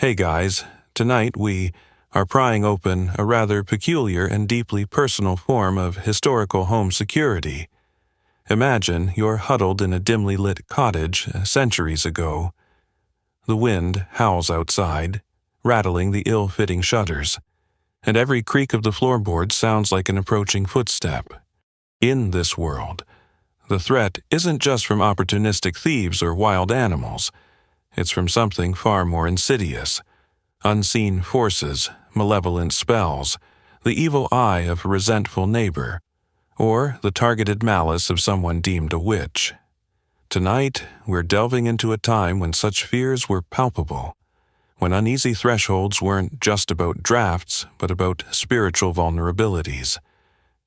Hey guys, tonight we are prying open a rather peculiar and deeply personal form of historical home security. Imagine you're huddled in a dimly lit cottage centuries ago. The wind howls outside, rattling the ill-fitting shutters, and every creak of the floorboards sounds like an approaching footstep. In this world, the threat isn't just from opportunistic thieves or wild animals. It's from something far more insidious. Unseen forces, malevolent spells, the evil eye of a resentful neighbor, or the targeted malice of someone deemed a witch. Tonight, we're delving into a time when such fears were palpable, when uneasy thresholds weren't just about drafts, but about spiritual vulnerabilities,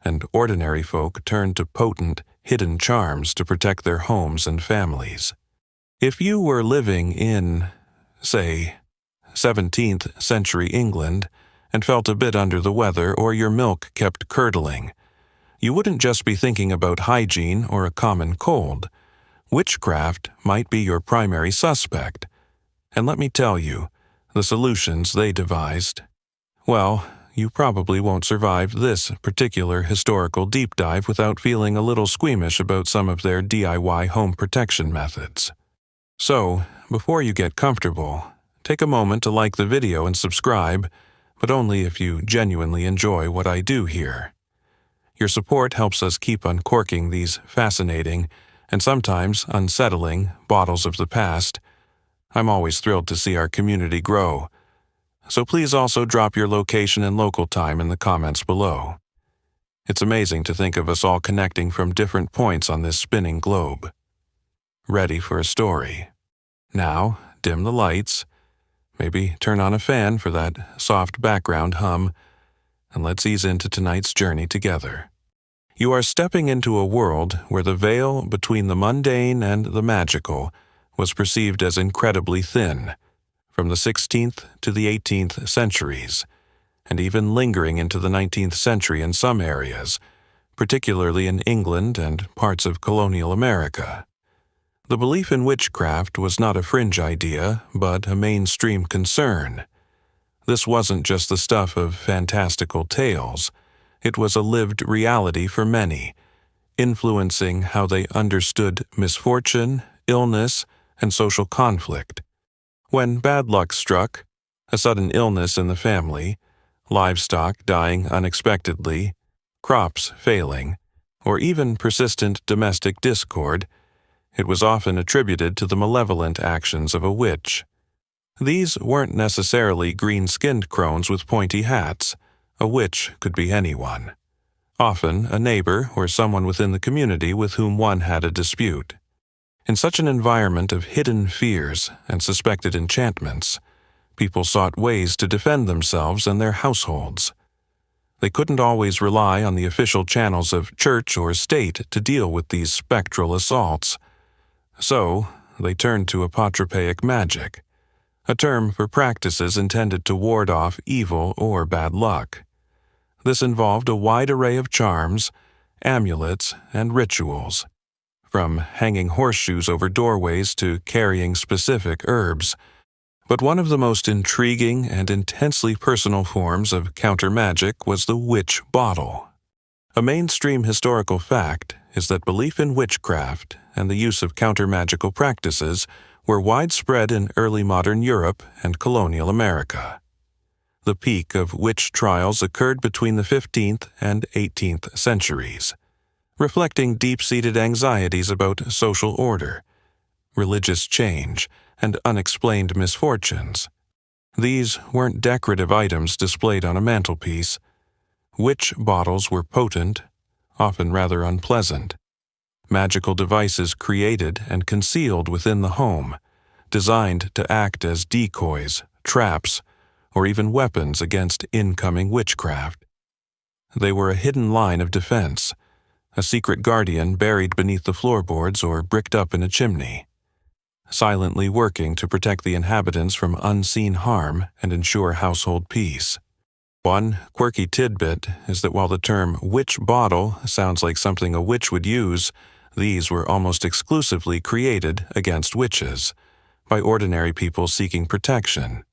and ordinary folk turned to potent, hidden charms to protect their homes and families. If you were living in, say, 17th century England and felt a bit under the weather or your milk kept curdling, you wouldn't just be thinking about hygiene or a common cold. Witchcraft might be your primary suspect. And let me tell you, the solutions they devised, well, you probably won't survive this particular historical deep dive without feeling a little squeamish about some of their DIY home protection methods. So, before you get comfortable, take a moment to like the video and subscribe, but only if you genuinely enjoy what I do here. Your support helps us keep uncorking these fascinating and sometimes unsettling bottles of the past. I'm always thrilled to see our community grow. So please also drop your location and local time in the comments below. It's amazing to think of us all connecting from different points on this spinning globe. Ready for a story? Now, dim the lights, maybe turn on a fan for that soft background hum, and let's ease into tonight's journey together. You are stepping into a world where the veil between the mundane and the magical was perceived as incredibly thin, from the 16th to the 18th centuries, and even lingering into the 19th century in some areas, particularly in England and parts of colonial America. The belief in witchcraft was not a fringe idea, but a mainstream concern. This wasn't just the stuff of fantastical tales. It was a lived reality for many, influencing how they understood misfortune, illness, and social conflict. When bad luck struck, a sudden illness in the family, livestock dying unexpectedly, crops failing, or even persistent domestic discord, it was often attributed to the malevolent actions of a witch. These weren't necessarily green-skinned crones with pointy hats. A witch could be anyone. Often a neighbor or someone within the community with whom one had a dispute. In such an environment of hidden fears and suspected enchantments, people sought ways to defend themselves and their households. They couldn't always rely on the official channels of church or state to deal with these spectral assaults. So, they turned to apotropaic magic, a term for practices intended to ward off evil or bad luck. This involved a wide array of charms, amulets, and rituals, from hanging horseshoes over doorways to carrying specific herbs. But one of the most intriguing and intensely personal forms of counter-magic was the witch bottle. A mainstream historical fact is that belief in witchcraft and the use of counter-magical practices were widespread in early modern Europe and colonial America. The peak of witch trials occurred between the 15th and 18th centuries, reflecting deep-seated anxieties about social order, religious change, and unexplained misfortunes. These weren't decorative items displayed on a mantelpiece. Witch bottles were potent, often rather unpleasant. Magical devices created and concealed within the home, designed to act as decoys, traps, or even weapons against incoming witchcraft. They were a hidden line of defense, a secret guardian buried beneath the floorboards or bricked up in a chimney, silently working to protect the inhabitants from unseen harm and ensure household peace. One quirky tidbit is that while the term witch bottle sounds like something a witch would use, these were almost exclusively created against witches, by ordinary people seeking protection.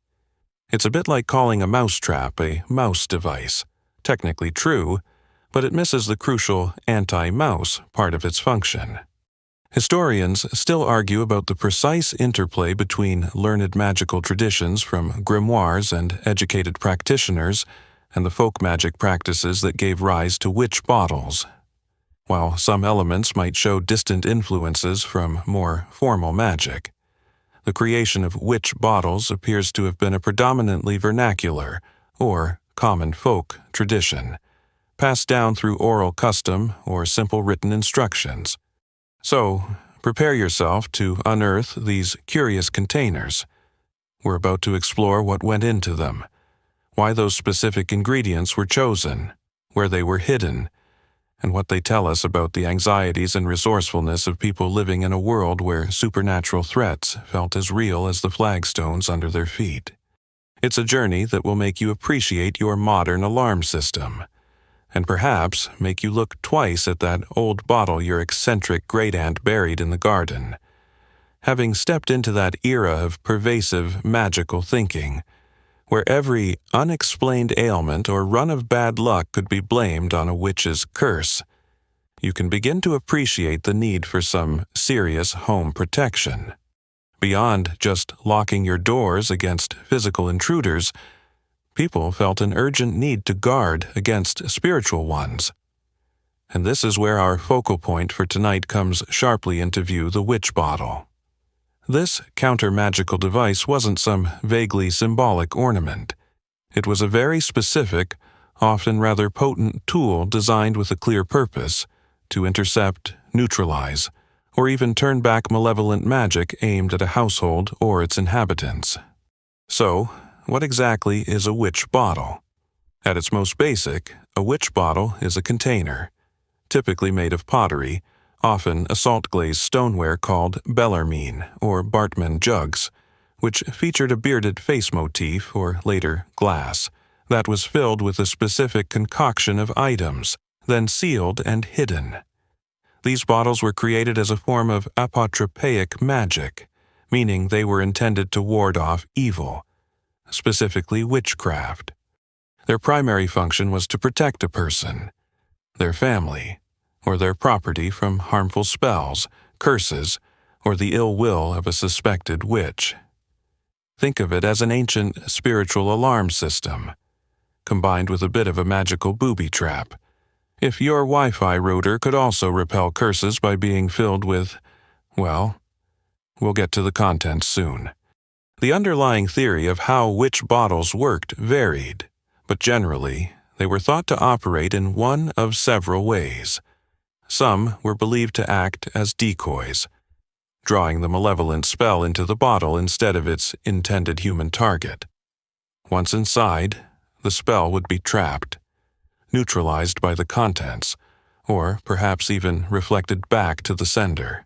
It's a bit like calling a mousetrap a mouse device. Technically true, but it misses the crucial anti-mouse part of its function. Historians still argue about the precise interplay between learned magical traditions from grimoires and educated practitioners and the folk magic practices that gave rise to witch bottles. While some elements might show distant influences from more formal magic, the creation of witch bottles appears to have been a predominantly vernacular, or common folk, tradition, passed down through oral custom or simple written instructions. So, prepare yourself to unearth these curious containers. We're about to explore what went into them, why those specific ingredients were chosen, where they were hidden, and what they tell us about the anxieties and resourcefulness of people living in a world where supernatural threats felt as real as the flagstones under their feet. It's a journey that will make you appreciate your modern alarm system, and perhaps make you look twice at that old bottle your eccentric great-aunt buried in the garden. Having stepped into that era of pervasive magical thinking, where every unexplained ailment or run of bad luck could be blamed on a witch's curse, you can begin to appreciate the need for some serious home protection. Beyond just locking your doors against physical intruders, people felt an urgent need to guard against spiritual ones. And this is where our focal point for tonight comes sharply into view: the witch bottle. This counter-magical device wasn't some vaguely symbolic ornament. It was a very specific, often rather potent tool designed with a clear purpose to intercept, neutralize, or even turn back malevolent magic aimed at a household or its inhabitants. So, what exactly is a witch bottle? At its most basic, a witch bottle is a container, typically made of pottery, often a salt-glazed stoneware called Bellarmine or Bartman jugs, which featured a bearded face motif, or later glass, that was filled with a specific concoction of items, then sealed and hidden. These bottles were created as a form of apotropaic magic, meaning they were intended to ward off evil, specifically witchcraft. Their primary function was to protect a person, their family, or their property from harmful spells, curses, or the ill will of a suspected witch. Think of it as an ancient spiritual alarm system, combined with a bit of a magical booby trap. If your Wi-Fi router could also repel curses by being filled with, well, we'll get to the contents soon. The underlying theory of how witch bottles worked varied, but generally, they were thought to operate in one of several ways. Some were believed to act as decoys, drawing the malevolent spell into the bottle instead of its intended human target. Once inside, the spell would be trapped, neutralized by the contents, or perhaps even reflected back to the sender.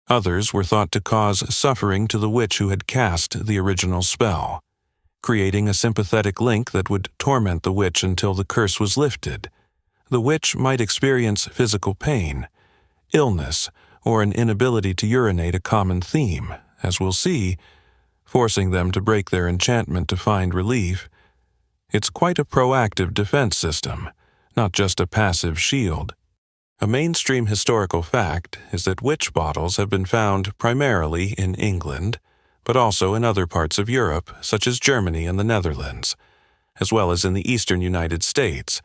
Others were thought to cause suffering to the witch who had cast the original spell, creating a sympathetic link that would torment the witch until the curse was lifted. The witch might experience physical pain, illness, or an inability to urinate, a common theme, as we'll see, forcing them to break their enchantment to find relief. It's quite a proactive defense system, not just a passive shield. A mainstream historical fact is that witch bottles have been found primarily in England, but also in other parts of Europe, such as Germany and the Netherlands, as well as in the eastern United States,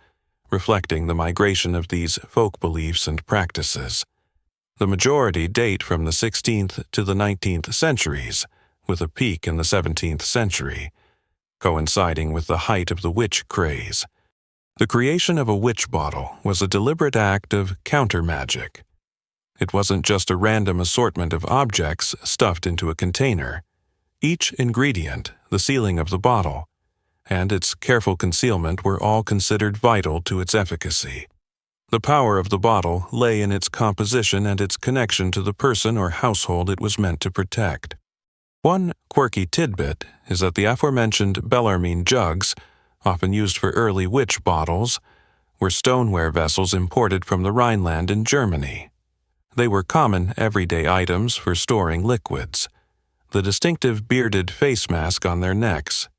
reflecting the migration of these folk beliefs and practices. The majority date from the 16th to the 19th centuries, with a peak in the 17th century, coinciding with the height of the witch craze. The creation of a witch bottle was a deliberate act of counter-magic. It wasn't just a random assortment of objects stuffed into a container. Each ingredient, the sealing of the bottle, and its careful concealment were all considered vital to its efficacy. The power of the bottle lay in its composition and its connection to the person or household it was meant to protect. One quirky tidbit is that the aforementioned Bellarmine jugs, often used for early witch bottles, were stoneware vessels imported from the Rhineland in Germany. They were common everyday items for storing liquids. The distinctive bearded face mask on their necks,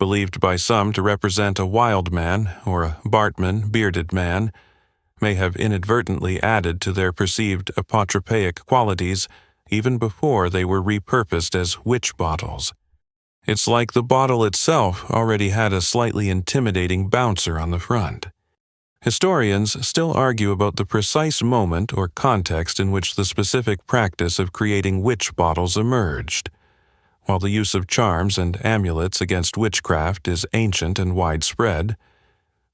believed by some to represent a wild man or a Bartman bearded man, may have inadvertently added to their perceived apotropaic qualities even before they were repurposed as witch bottles. It's like the bottle itself already had a slightly intimidating bouncer on the front. Historians still argue about the precise moment or context in which the specific practice of creating witch bottles emerged. While the use of charms and amulets against witchcraft is ancient and widespread,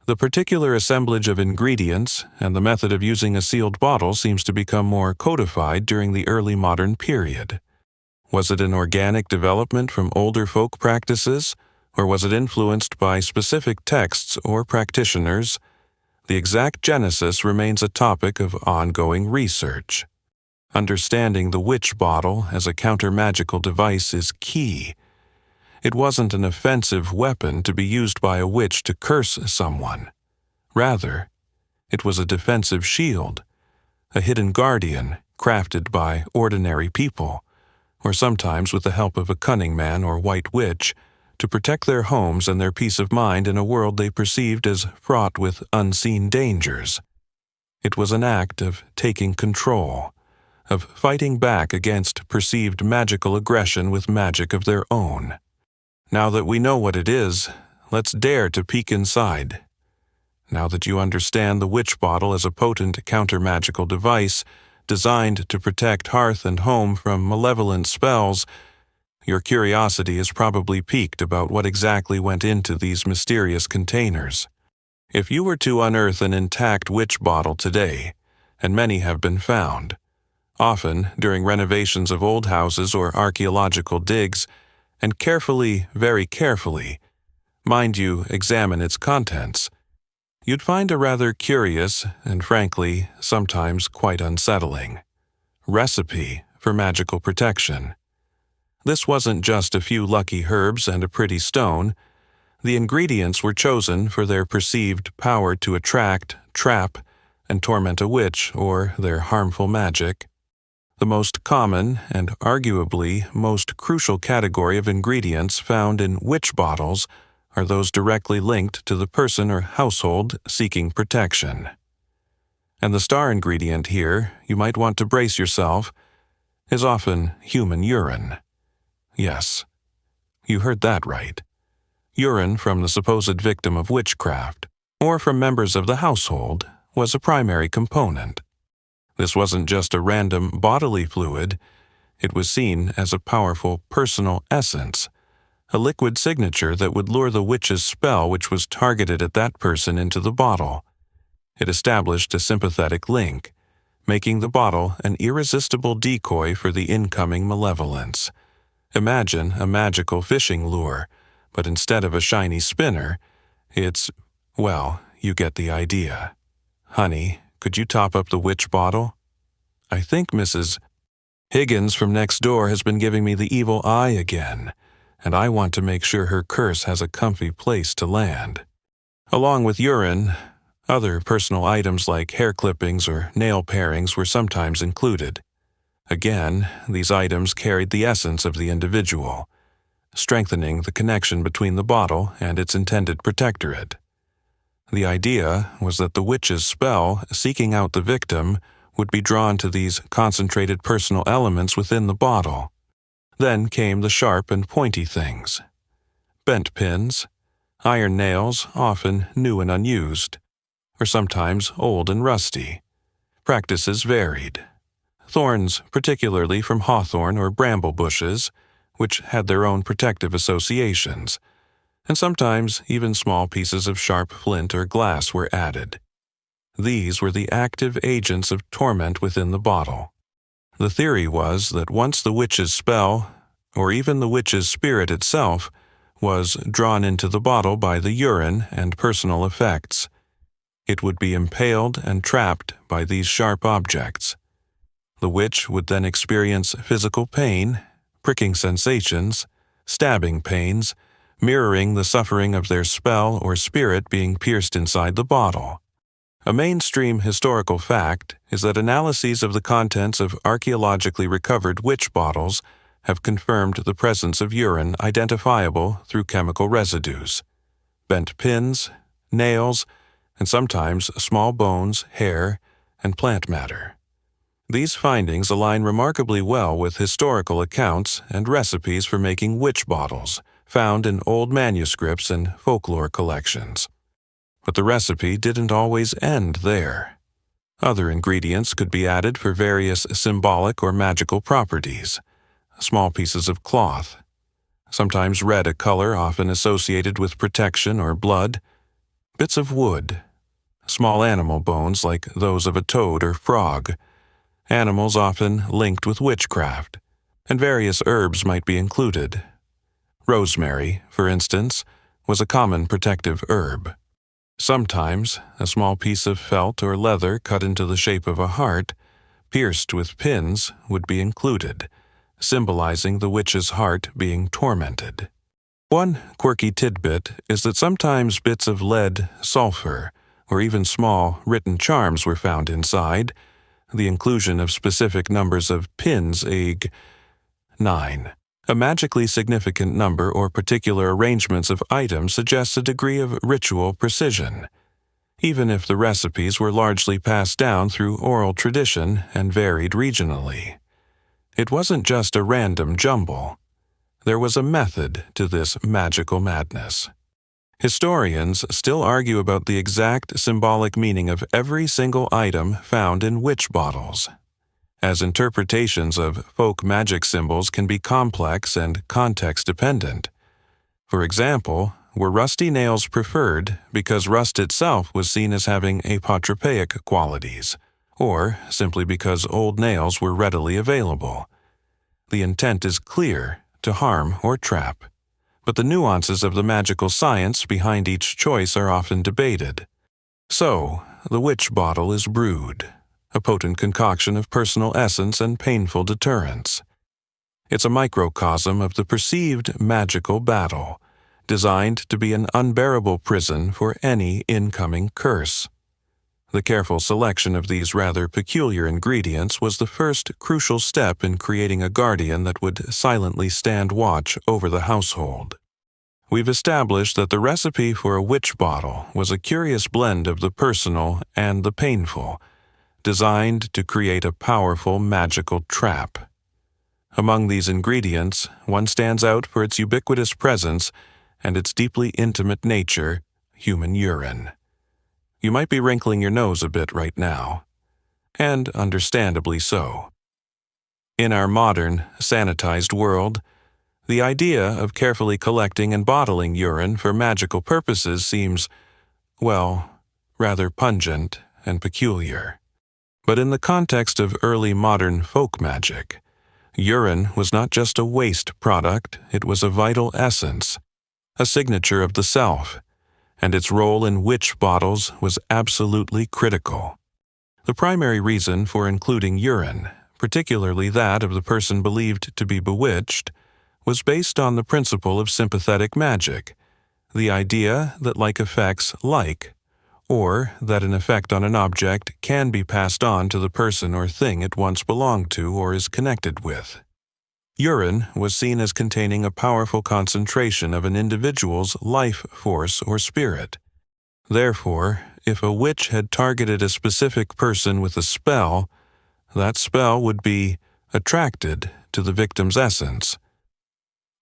the particular assemblage of ingredients and the method of using a sealed bottle seems to become more codified during the early modern period. Was it an organic development from older folk practices, or was it influenced by specific texts or practitioners? The exact genesis remains a topic of ongoing research. Understanding the witch bottle as a counter-magical device is key. It wasn't an offensive weapon to be used by a witch to curse someone. Rather, it was a defensive shield, a hidden guardian crafted by ordinary people, or sometimes with the help of a cunning man or white witch, to protect their homes and their peace of mind in a world they perceived as fraught with unseen dangers. It was an act of taking control, of fighting back against perceived magical aggression with magic of their own. Now that we know what it is, let's dare to peek inside. Now that you understand the witch bottle as a potent counter-magical device designed to protect hearth and home from malevolent spells, your curiosity is probably piqued about what exactly went into these mysterious containers. If you were to unearth an intact witch bottle today, and many have been found, often during renovations of old houses or archaeological digs, and carefully, very carefully, mind you, examine its contents, you'd find a rather curious and, frankly, sometimes quite unsettling recipe for magical protection. This wasn't just a few lucky herbs and a pretty stone. The ingredients were chosen for their perceived power to attract, trap, and torment a witch or their harmful magic. The most common and arguably most crucial category of ingredients found in witch bottles are those directly linked to the person or household seeking protection. And the star ingredient here, you might want to brace yourself, is often human urine. Yes, you heard that right. Urine from the supposed victim of witchcraft, or from members of the household, was a primary component. This wasn't just a random bodily fluid, it was seen as a powerful personal essence, a liquid signature that would lure the witch's spell which was targeted at that person into the bottle. It established a sympathetic link, making the bottle an irresistible decoy for the incoming malevolence. Imagine a magical fishing lure, but instead of a shiny spinner, well, you get the idea. Honey, could you top up the witch bottle? I think Mrs. Higgins from next door has been giving me the evil eye again, and I want to make sure her curse has a comfy place to land. Along with urine, other personal items like hair clippings or nail parings were sometimes included. Again, these items carried the essence of the individual, strengthening the connection between the bottle and its intended protectorate. The idea was that the witch's spell, seeking out the victim, would be drawn to these concentrated personal elements within the bottle. Then came the sharp and pointy things. Bent pins, iron nails, often new and unused, or sometimes old and rusty. Practices varied. Thorns, particularly from hawthorn or bramble bushes, which had their own protective associations, and sometimes even small pieces of sharp flint or glass were added. These were the active agents of torment within the bottle. The theory was that once the witch's spell, or even the witch's spirit itself, was drawn into the bottle by the urine and personal effects, it would be impaled and trapped by these sharp objects. The witch would then experience physical pain, pricking sensations, stabbing pains, mirroring the suffering of their spell or spirit being pierced inside the bottle. A mainstream historical fact is that analyses of the contents of archaeologically recovered witch bottles have confirmed the presence of urine identifiable through chemical residues, bent pins, nails, and sometimes small bones, hair, and plant matter. These findings align remarkably well with historical accounts and recipes for making witch bottles found in old manuscripts and folklore collections. But the recipe didn't always end there. Other ingredients could be added for various symbolic or magical properties. Small pieces of cloth, sometimes red a color often associated with protection or blood, bits of wood, small animal bones like those of a toad or frog, animals often linked with witchcraft, and various herbs might be included. Rosemary, for instance, was a common protective herb. Sometimes, a small piece of felt or leather cut into the shape of a heart, pierced with pins, would be included, symbolizing the witch's heart being tormented. One quirky tidbit is that sometimes bits of lead, sulfur, or even small written charms were found inside. The inclusion of specific numbers of pins, 9. A magically significant number or particular arrangements of items suggests a degree of ritual precision, even if the recipes were largely passed down through oral tradition and varied regionally. It wasn't just a random jumble. There was a method to this magical madness. Historians still argue about the exact symbolic meaning of every single item found in witch bottles, as interpretations of folk magic symbols can be complex and context-dependent. For example, were rusty nails preferred because rust itself was seen as having apotropaic qualities, or simply because old nails were readily available? The intent is clear, to harm or trap, but the nuances of the magical science behind each choice are often debated. So, the witch bottle is brewed, a potent concoction of personal essence and painful deterrence. It's a microcosm of the perceived magical battle, designed to be an unbearable prison for any incoming curse. The careful selection of these rather peculiar ingredients was the first crucial step in creating a guardian that would silently stand watch over the household. We've established that the recipe for a witch bottle was a curious blend of the personal and the painful, designed to create a powerful magical trap. Among these ingredients, one stands out for its ubiquitous presence and its deeply intimate nature: human urine. You might be wrinkling your nose a bit right now, and understandably so. In our modern, sanitized world, the idea of carefully collecting and bottling urine for magical purposes seems, well, rather pungent and peculiar. But in the context of early modern folk magic, urine was not just a waste product, it was a vital essence, a signature of the self, and its role in witch bottles was absolutely critical. The primary reason for including urine, particularly that of the person believed to be bewitched, was based on the principle of sympathetic magic, the idea that like affects like, or that an effect on an object can be passed on to the person or thing it once belonged to or is connected with. Urine was seen as containing a powerful concentration of an individual's life force or spirit. Therefore, if a witch had targeted a specific person with a spell, that spell would be attracted to the victim's essence.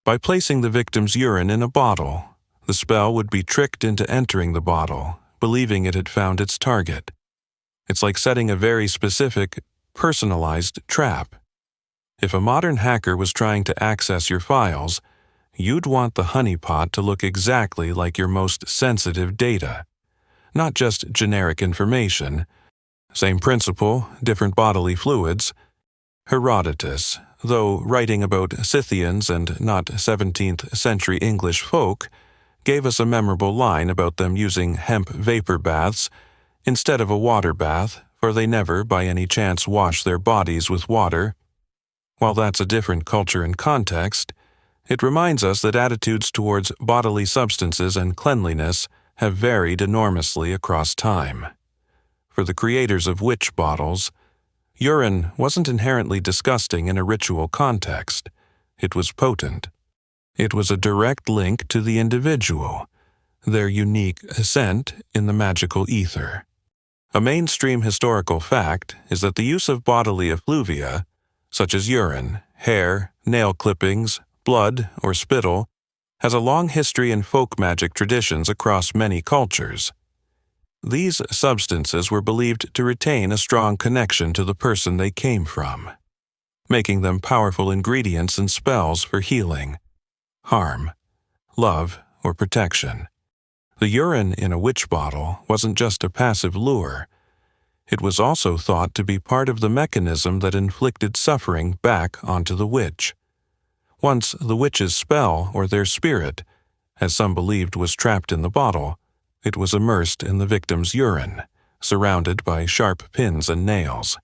By placing the victim's urine in a bottle, the spell would be tricked into entering the bottle, believing it had found its target. It's like setting a very specific, personalized trap. If a modern hacker was trying to access your files, you'd want the honeypot to look exactly like your most sensitive data, not just generic information. Same principle, different bodily fluids. Herodotus, though writing about Scythians and not 17th century English folk, gave us a memorable line about them using hemp vapor baths instead of a water bath, for they never by any chance wash their bodies with water. While that's a different culture and context, it reminds us that attitudes towards bodily substances and cleanliness have varied enormously across time. For the creators of witch bottles, urine wasn't inherently disgusting in a ritual context. It was potent. It was a direct link to the individual, their unique ascent in the magical ether. A mainstream historical fact is that the use of bodily effluvia, such as urine, hair, nail clippings, blood, or spittle, has a long history in folk magic traditions across many cultures. These substances were believed to retain a strong connection to the person they came from, making them powerful ingredients in spells for healing, harm, love, or protection. The urine in a witch bottle wasn't just a passive lure. It was also thought to be part of the mechanism that inflicted suffering back onto the witch. Once the witch's spell or their spirit, as some believed was trapped in the bottle, it was immersed in the victim's urine, surrounded by sharp pins and nails.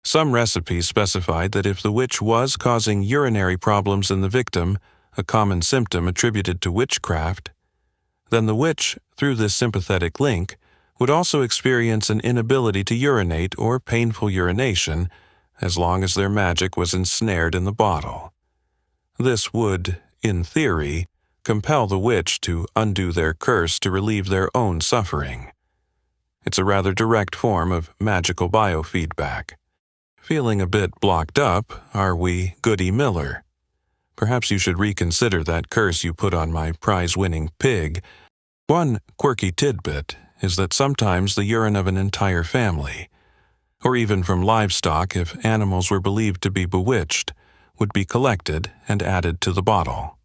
Some recipes specified that if the witch was causing urinary problems in the victim, a common symptom attributed to witchcraft, then the witch, through this sympathetic link, would also experience an inability to urinate or painful urination as long as their magic was ensnared in the bottle. This would, in theory, compel the witch to undo their curse to relieve their own suffering. It's a rather direct form of magical biofeedback. Feeling a bit blocked up, are we, Goody Miller? Perhaps you should reconsider that curse you put on my prize-winning pig. One quirky tidbit is that sometimes the urine of an entire family, or even from livestock if animals were believed to be bewitched, would be collected and added to the bottle.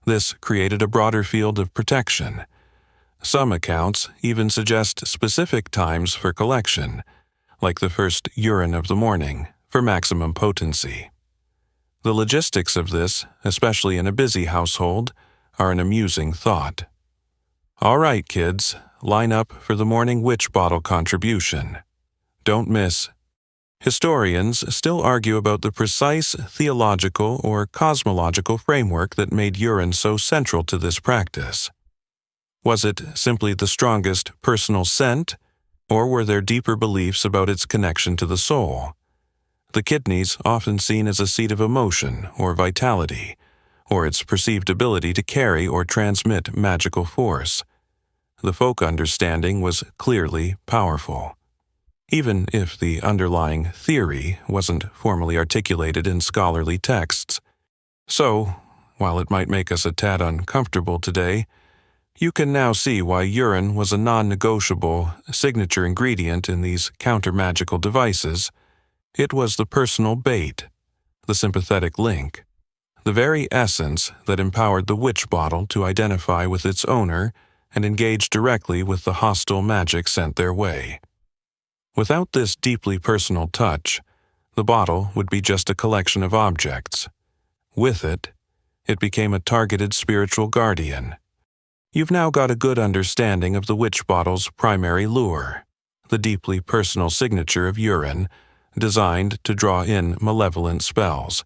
This created a broader field of protection. Some accounts even suggest specific times for collection, like the first urine of the morning, for maximum potency. The logistics of this, especially in a busy household, are an amusing thought. All right, kids, line up for the morning witch bottle contribution. Don't miss. Historians still argue about the precise theological or cosmological framework that made urine so central to this practice. Was it simply the strongest personal scent, or were there deeper beliefs about its connection to the soul? The kidneys, often seen as a seat of emotion or vitality, or its perceived ability to carry or transmit magical force. The folk understanding was clearly powerful, even if the underlying theory wasn't formally articulated in scholarly texts. So, while it might make us a tad uncomfortable today, you can now see why urine was a non-negotiable signature ingredient in these counter-magical devices. It was the personal bait, the sympathetic link, the very essence that empowered the witch bottle to identify with its owner and engage directly with the hostile magic sent their way. Without this deeply personal touch, the bottle would be just a collection of objects. With it, it became a targeted spiritual guardian. You've now got a good understanding of the witch bottle's primary lure, the deeply personal signature of urine, designed to draw in malevolent spells.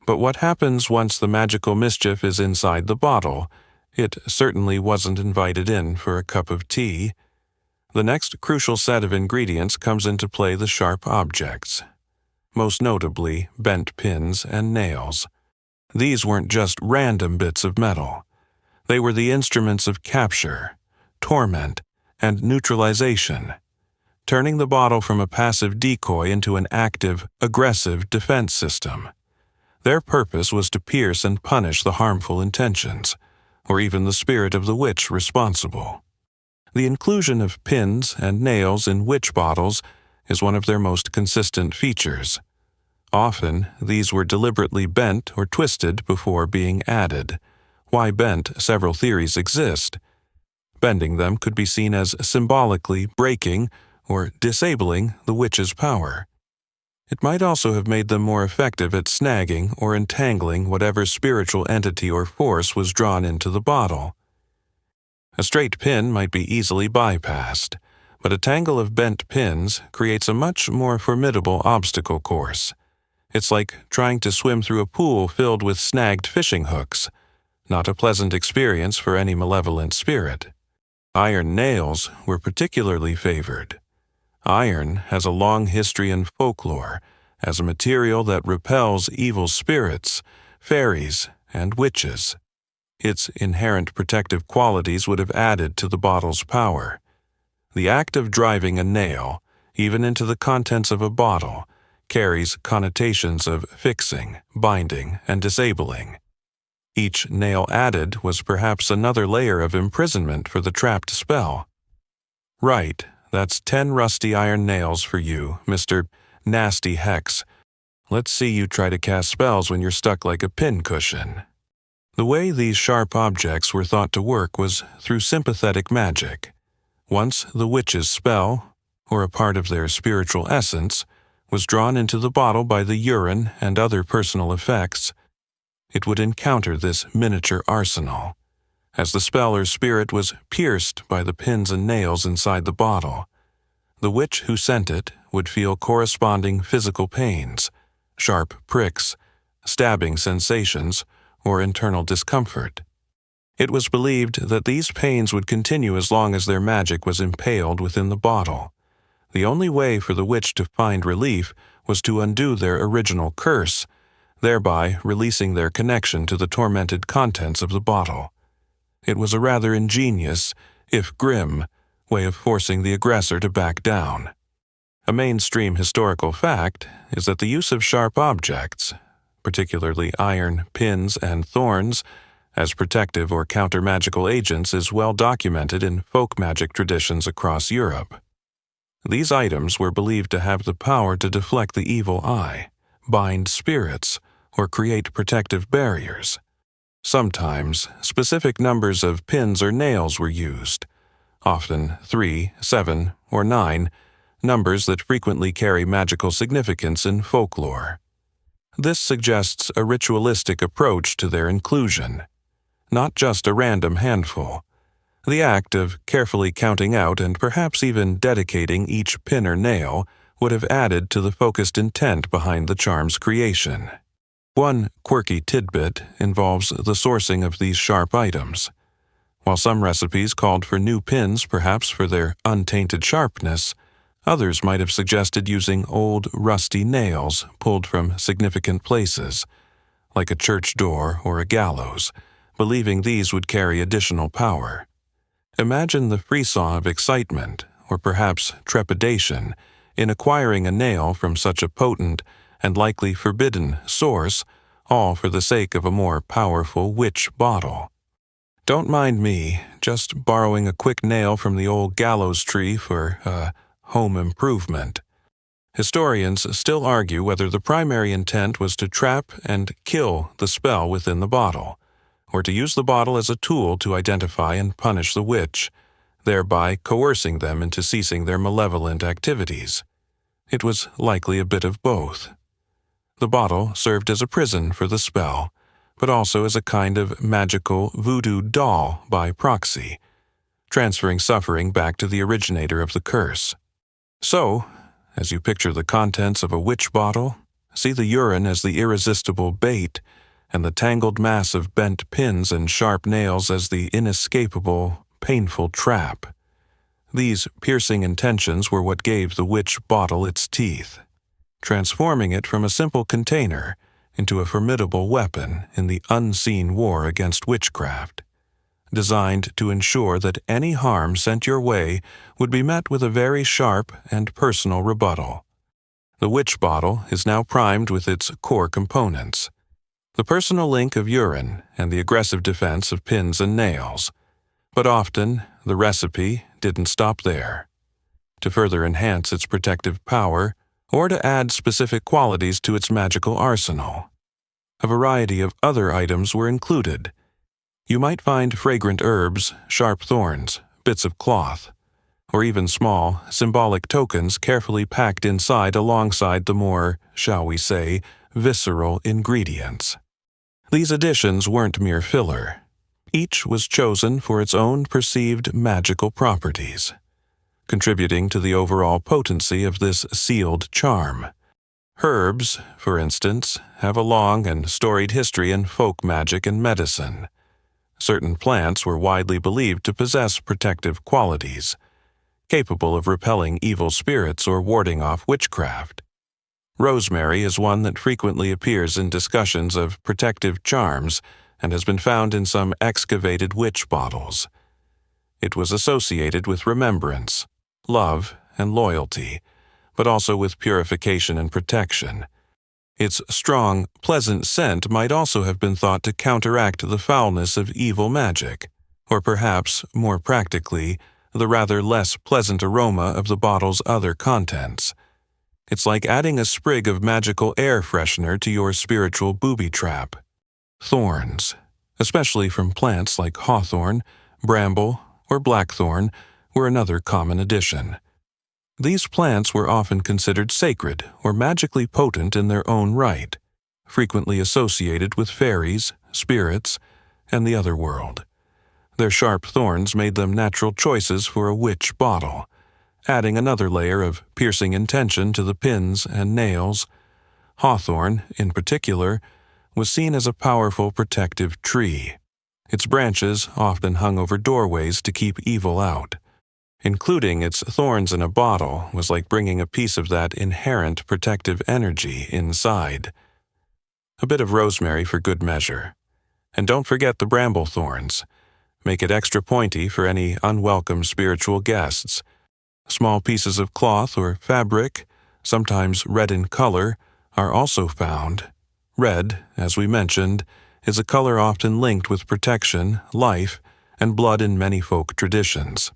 But what happens once the magical mischief is inside the bottle? It certainly wasn't invited in for a cup of tea. The next crucial set of ingredients comes into play: the sharp objects, most notably bent pins and nails. These weren't just random bits of metal. They were the instruments of capture, torment, and neutralization, turning the bottle from a passive decoy into an active, aggressive defense system. Their purpose was to pierce and punish the harmful intentions, or even the spirit of the witch responsible. The inclusion of pins and nails in witch bottles is one of their most consistent features. Often, these were deliberately bent or twisted before being added. Why bent? Several theories exist. Bending them could be seen as symbolically breaking or disabling the witch's power. It might also have made them more effective at snagging or entangling whatever spiritual entity or force was drawn into the bottle. A straight pin might be easily bypassed, but a tangle of bent pins creates a much more formidable obstacle course. It's like trying to swim through a pool filled with snagged fishing hooks, not a pleasant experience for any malevolent spirit. Iron nails were particularly favored. Iron has a long history in folklore as a material that repels evil spirits, fairies, and witches. Its inherent protective qualities would have added to the bottle's power. The act of driving a nail, even into the contents of a bottle, carries connotations of fixing, binding, and disabling. Each nail added was perhaps another layer of imprisonment for the trapped spell. Right, that's 10 rusty iron nails for you, Mr. Nasty Hex. Let's see you try to cast spells when you're stuck like a pincushion. The way these sharp objects were thought to work was through sympathetic magic. Once the witch's spell, or a part of their spiritual essence, was drawn into the bottle by the urine and other personal effects, it would encounter this miniature arsenal. As the spell or spirit was pierced by the pins and nails inside the bottle, the witch who sent it would feel corresponding physical pains, sharp pricks, stabbing sensations, or internal discomfort. It was believed that these pains would continue as long as their magic was impaled within the bottle. The only way for the witch to find relief was to undo their original curse, thereby releasing their connection to the tormented contents of the bottle. It was a rather ingenious, if grim, way of forcing the aggressor to back down. A mainstream historical fact is that the use of sharp objects, particularly iron, pins, and thorns, as protective or counter-magical agents is well documented in folk magic traditions across Europe. These items were believed to have the power to deflect the evil eye, bind spirits, or create protective barriers. Sometimes, specific numbers of pins or nails were used, often 3, 7, or 9, numbers that frequently carry magical significance in folklore. This suggests a ritualistic approach to their inclusion, not just a random handful. The act of carefully counting out and perhaps even dedicating each pin or nail would have added to the focused intent behind the charm's creation. One quirky tidbit involves the sourcing of these sharp items. While some recipes called for new pins perhaps for their untainted sharpness, others might have suggested using old, rusty nails pulled from significant places, like a church door or a gallows, believing these would carry additional power. Imagine the frisson of excitement, or perhaps trepidation, in acquiring a nail from such a potent and likely forbidden source, all for the sake of a more powerful witch bottle. Don't mind me, just borrowing a quick nail from the old gallows tree for, home improvement. Historians still argue whether the primary intent was to trap and kill the spell within the bottle, or to use the bottle as a tool to identify and punish the witch, thereby coercing them into ceasing their malevolent activities. It was likely a bit of both. The bottle served as a prison for the spell, but also as a kind of magical voodoo doll by proxy, transferring suffering back to the originator of the curse. So, as you picture the contents of a witch bottle, see the urine as the irresistible bait, and the tangled mass of bent pins and sharp nails as the inescapable, painful trap. These piercing intentions were what gave the witch bottle its teeth, transforming it from a simple container into a formidable weapon in the unseen war against witchcraft, designed to ensure that any harm sent your way would be met with a very sharp and personal rebuttal. The witch bottle is now primed with its core components: the personal link of urine and the aggressive defense of pins and nails. But often, the recipe didn't stop there. To further enhance its protective power, or to add specific qualities to its magical arsenal, a variety of other items were included. You might find fragrant herbs, sharp thorns, bits of cloth, or even small, symbolic tokens carefully packed inside alongside the more, shall we say, visceral ingredients. These additions weren't mere filler. Each was chosen for its own perceived magical properties, contributing to the overall potency of this sealed charm. Herbs, for instance, have a long and storied history in folk magic and medicine. Certain plants were widely believed to possess protective qualities, capable of repelling evil spirits or warding off witchcraft. Rosemary is one that frequently appears in discussions of protective charms and has been found in some excavated witch bottles. It was associated with remembrance, love, and loyalty, but also with purification and protection. Its strong, pleasant scent might also have been thought to counteract the foulness of evil magic, or perhaps, more practically, the rather less pleasant aroma of the bottle's other contents. It's like adding a sprig of magical air freshener to your spiritual booby trap. Thorns, especially from plants like hawthorn, bramble, or blackthorn, were another common addition. These plants were often considered sacred or magically potent in their own right, frequently associated with fairies, spirits, and the other world. Their sharp thorns made them natural choices for a witch bottle, adding another layer of piercing intention to the pins and nails. Hawthorn, in particular, was seen as a powerful protective tree. Its branches often hung over doorways to keep evil out. Including its thorns in a bottle was like bringing a piece of that inherent protective energy inside. A bit of rosemary for good measure. And don't forget the bramble thorns. Make it extra pointy for any unwelcome spiritual guests. Small pieces of cloth or fabric, sometimes red in color, are also found. Red, as we mentioned, is a color often linked with protection, life, and blood in many folk traditions.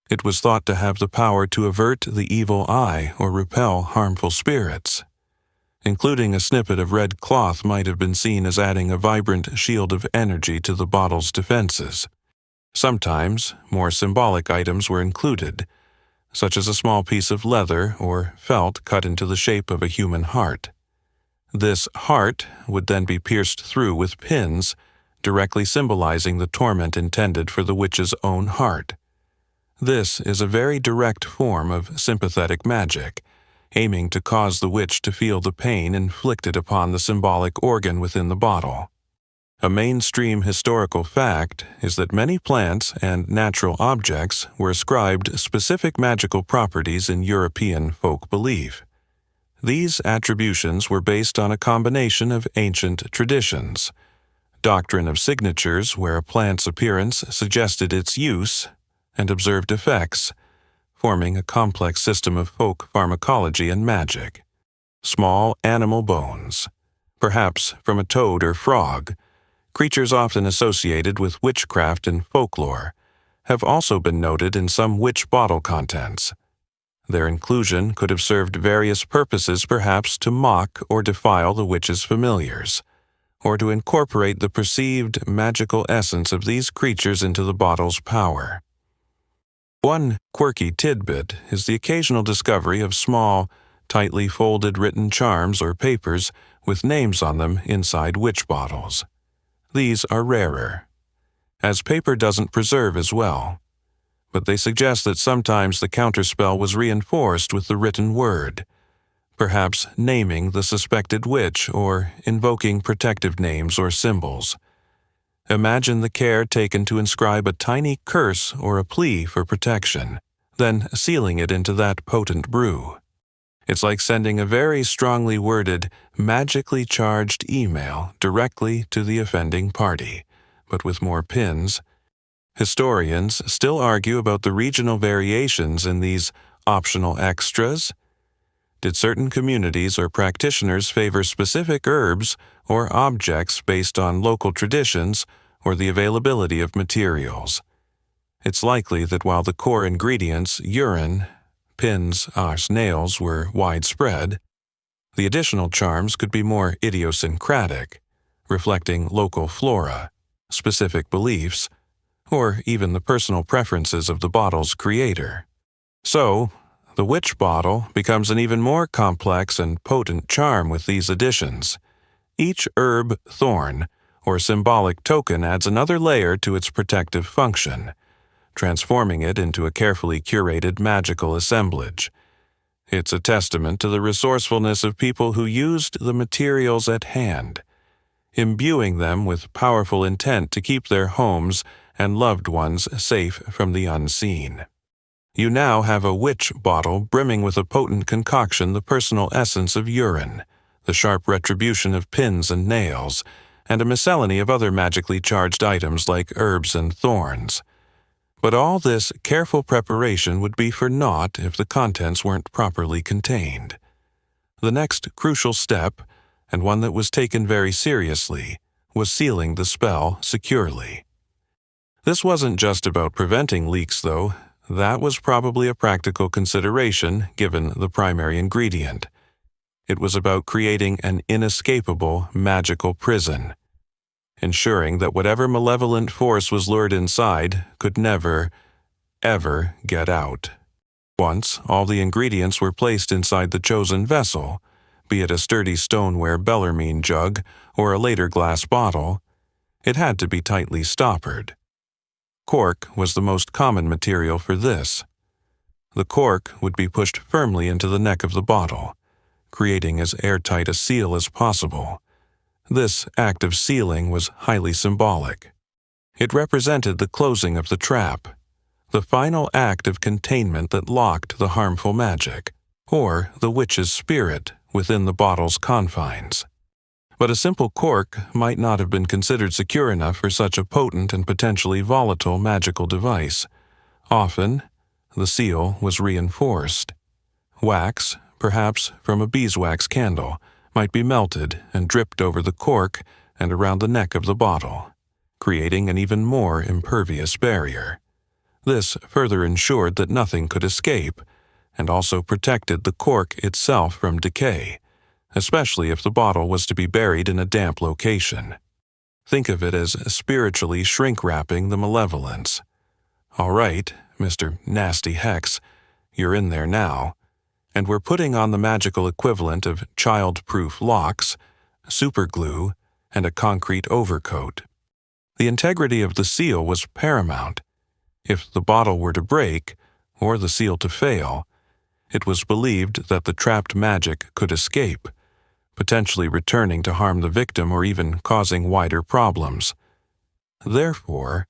It was thought to have the power to avert the evil eye or repel harmful spirits. Including a snippet of red cloth might have been seen as adding a vibrant shield of energy to the bottle's defenses. Sometimes, more symbolic items were included, such as a small piece of leather or felt cut into the shape of a human heart. This heart would then be pierced through with pins, directly symbolizing the torment intended for the witch's own heart. This is a very direct form of sympathetic magic, aiming to cause the witch to feel the pain inflicted upon the symbolic organ within the bottle. A mainstream historical fact is that many plants and natural objects were ascribed specific magical properties in European folk belief. These attributions were based on a combination of ancient traditions, doctrine of signatures where a plant's appearance suggested its use, and observed effects, forming a complex system of folk pharmacology and magic. Small animal bones, perhaps from a toad or frog, creatures often associated with witchcraft and folklore, have also been noted in some witch bottle contents. Their inclusion could have served various purposes, perhaps to mock or defile the witch's familiars, or to incorporate the perceived magical essence of these creatures into the bottle's power. One quirky tidbit is the occasional discovery of small, tightly folded written charms or papers with names on them inside witch bottles. These are rarer, as paper doesn't preserve as well, but they suggest that sometimes the counterspell was reinforced with the written word, perhaps naming the suspected witch or invoking protective names or symbols. Imagine the care taken to inscribe a tiny curse or a plea for protection, then sealing it into that potent brew. It's like sending a very strongly worded, magically charged email directly to the offending party, but with more pins. Historians still argue about the regional variations in these optional extras. Did certain communities or practitioners favor specific herbs or objects based on local traditions or the availability of materials? It's likely that while the core ingredients, urine, pins, nails, were widespread, the additional charms could be more idiosyncratic, reflecting local flora, specific beliefs, or even the personal preferences of the bottle's creator. So, the witch bottle becomes an even more complex and potent charm with these additions. Each herb, thorn, or symbolic token adds another layer to its protective function, transforming it into a carefully curated magical assemblage. It's a testament to the resourcefulness of people who used the materials at hand, imbuing them with powerful intent to keep their homes and loved ones safe from the unseen. You now have a witch bottle brimming with a potent concoction, the personal essence of urine, the sharp retribution of pins and nails, and a miscellany of other magically charged items like herbs and thorns. But all this careful preparation would be for naught if the contents weren't properly contained. The next crucial step, and one that was taken very seriously, was sealing the spell securely. This wasn't just about preventing leaks, though. That was probably a practical consideration given the primary ingredient. It was about creating an inescapable magical prison, ensuring that whatever malevolent force was lured inside could never, ever get out. Once all the ingredients were placed inside the chosen vessel, be it a sturdy stoneware Bellarmine jug or a later glass bottle, it had to be tightly stoppered. Cork was the most common material for this. The cork would be pushed firmly into the neck of the bottle, creating as airtight a seal as possible. This act of sealing was highly symbolic. It represented the closing of the trap, the final act of containment that locked the harmful magic, or the witch's spirit, within the bottle's confines. But a simple cork might not have been considered secure enough for such a potent and potentially volatile magical device. Often, the seal was reinforced. Wax, perhaps from a beeswax candle, might be melted and dripped over the cork and around the neck of the bottle, creating an even more impervious barrier. This further ensured that nothing could escape, and also protected the cork itself from decay, especially if the bottle was to be buried in a damp location. Think of it as spiritually shrink-wrapping the malevolence. All right, Mr. Nasty Hex, you're in there now, and we're putting on the magical equivalent of child-proof locks, superglue, and a concrete overcoat. The integrity of the seal was paramount. If the bottle were to break, or the seal to fail, it was believed that the trapped magic could escape, potentially returning to harm the victim or even causing wider problems. Therefore,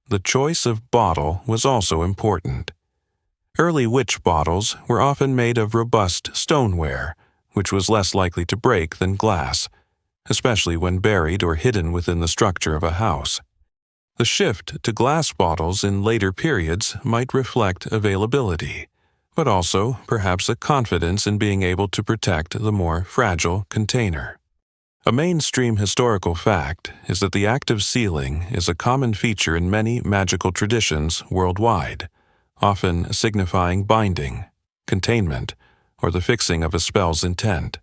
the choice of bottle was also important. Early witch bottles were often made of robust stoneware, which was less likely to break than glass, especially when buried or hidden within the structure of a house. The shift to glass bottles in later periods might reflect availability, but also perhaps a confidence in being able to protect the more fragile container. A mainstream historical fact is that the act of sealing is a common feature in many magical traditions worldwide, often signifying binding, containment, or the fixing of a spell's intent.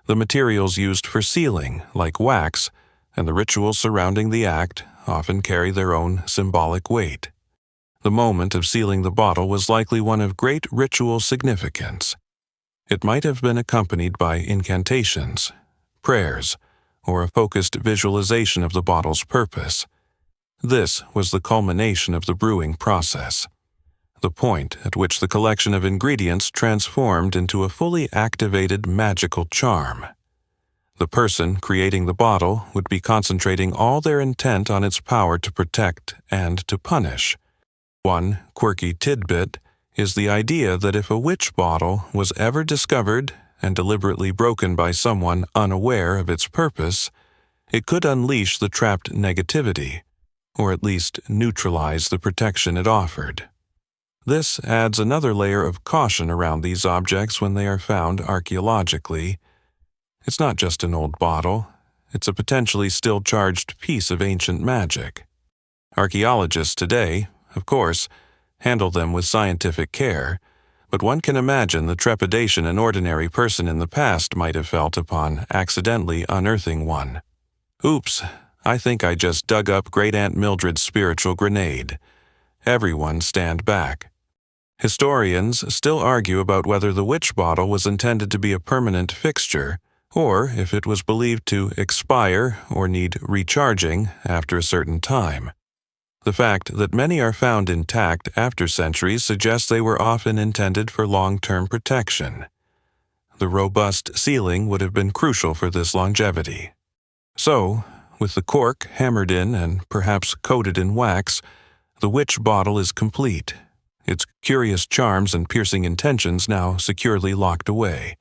The materials used for sealing, like wax, and the rituals surrounding the act often carry their own symbolic weight. The moment of sealing the bottle was likely one of great ritual significance. It might have been accompanied by incantations, prayers, or a focused visualization of the bottle's purpose. This was the culmination of the brewing process, the point at which the collection of ingredients transformed into a fully activated magical charm. The person creating the bottle would be concentrating all their intent on its power to protect and to punish. One quirky tidbit is the idea that if a witch bottle was ever discovered and deliberately broken by someone unaware of its purpose, it could unleash the trapped negativity, or at least neutralize the protection it offered. This adds another layer of caution around these objects when they are found archaeologically. It's not just an old bottle, it's a potentially still charged piece of ancient magic. Archaeologists today, of course, handle them with scientific care, but one can imagine the trepidation an ordinary person in the past might have felt upon accidentally unearthing one. Oops, I think I just dug up Great Aunt Mildred's spiritual grenade. Everyone stand back. Historians still argue about whether the witch bottle was intended to be a permanent fixture, or if it was believed to expire or need recharging after a certain time. The fact that many are found intact after centuries suggests they were often intended for long-term protection. The robust sealing would have been crucial for this longevity. So, with the cork hammered in and perhaps coated in wax, the witch bottle is complete. its curious charms and piercing intentions now securely locked away.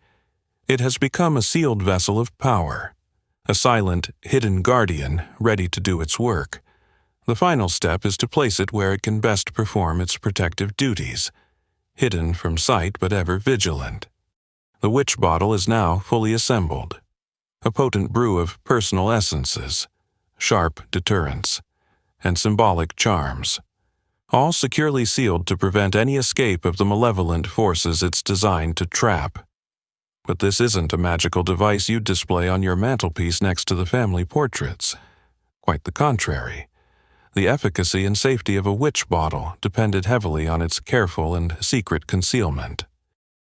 It has become a sealed vessel of power, a silent, hidden guardian ready to do its work. The final step is to place it where it can best perform its protective duties, hidden from sight but ever vigilant. The witch bottle is now fully assembled, a potent brew of personal essences, sharp deterrents, and symbolic charms, all securely sealed to prevent any escape of the malevolent forces it's designed to trap. But this isn't a magical device you'd display on your mantelpiece next to the family portraits. Quite the contrary. The efficacy and safety of a witch bottle depended heavily on its careful and secret concealment.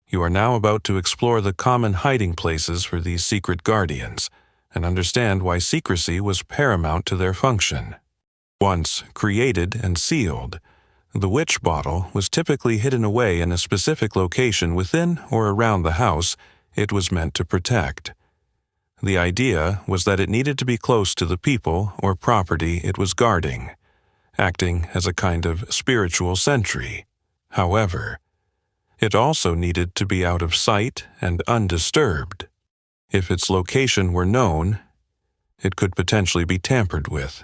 You are now about to explore the common hiding places for these secret guardians and understand why secrecy was paramount to their function. Once created and sealed, the witch bottle was typically hidden away in a specific location within or around the house it was meant to protect. The idea was that it needed to be close to the people or property it was guarding, acting as a kind of spiritual sentry. However, it also needed to be out of sight and undisturbed. If its location were known, it could potentially be tampered with,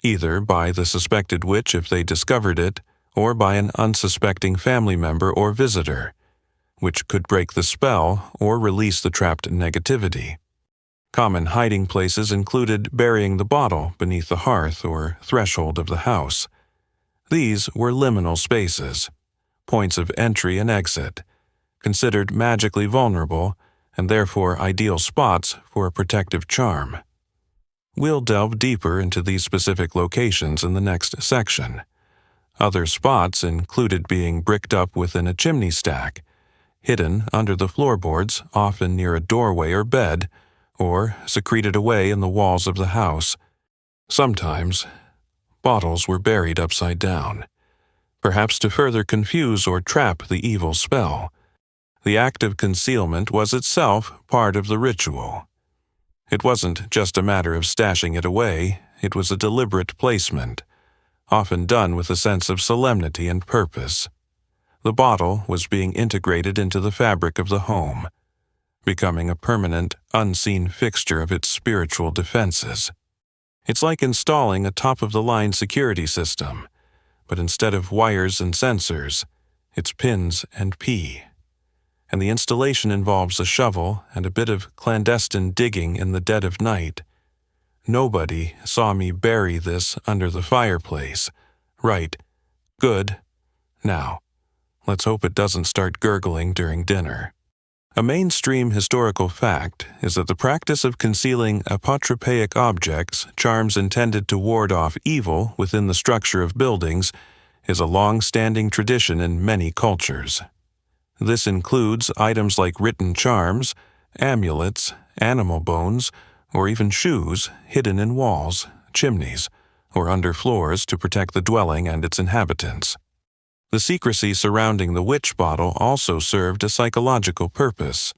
either by the suspected witch if they discovered it, or by an unsuspecting family member or visitor, which could break the spell or release the trapped negativity. Common hiding places included burying the bottle beneath the hearth or threshold of the house. These were liminal spaces, points of entry and exit, considered magically vulnerable and therefore ideal spots for a protective charm. We'll delve deeper into these specific locations in the next section. Other spots included being bricked up within a chimney stack, hidden under the floorboards, often near a doorway or bed, or secreted away in the walls of the house. Sometimes, bottles were buried upside down, perhaps to further confuse or trap the evil spell. The act of concealment was itself part of the ritual. It wasn't just a matter of stashing it away, it was a deliberate placement, often done with a sense of solemnity and purpose. The bottle was being integrated into the fabric of the home, becoming a permanent, unseen fixture of its spiritual defenses. It's like installing a top-of-the-line security system, but instead of wires and sensors, it's pins and pee. And the installation involves a shovel and a bit of clandestine digging in the dead of night. Nobody saw me bury this under the fireplace. Right. Good. Now, let's hope it doesn't start gurgling during dinner. A mainstream historical fact is that the practice of concealing apotropaic objects, charms intended to ward off evil within the structure of buildings, is a long-standing tradition in many cultures. This includes items like written charms, amulets, animal bones, or even shoes hidden in walls, chimneys, or under floors to protect the dwelling and its inhabitants. The secrecy surrounding the witch bottle also served a psychological purpose.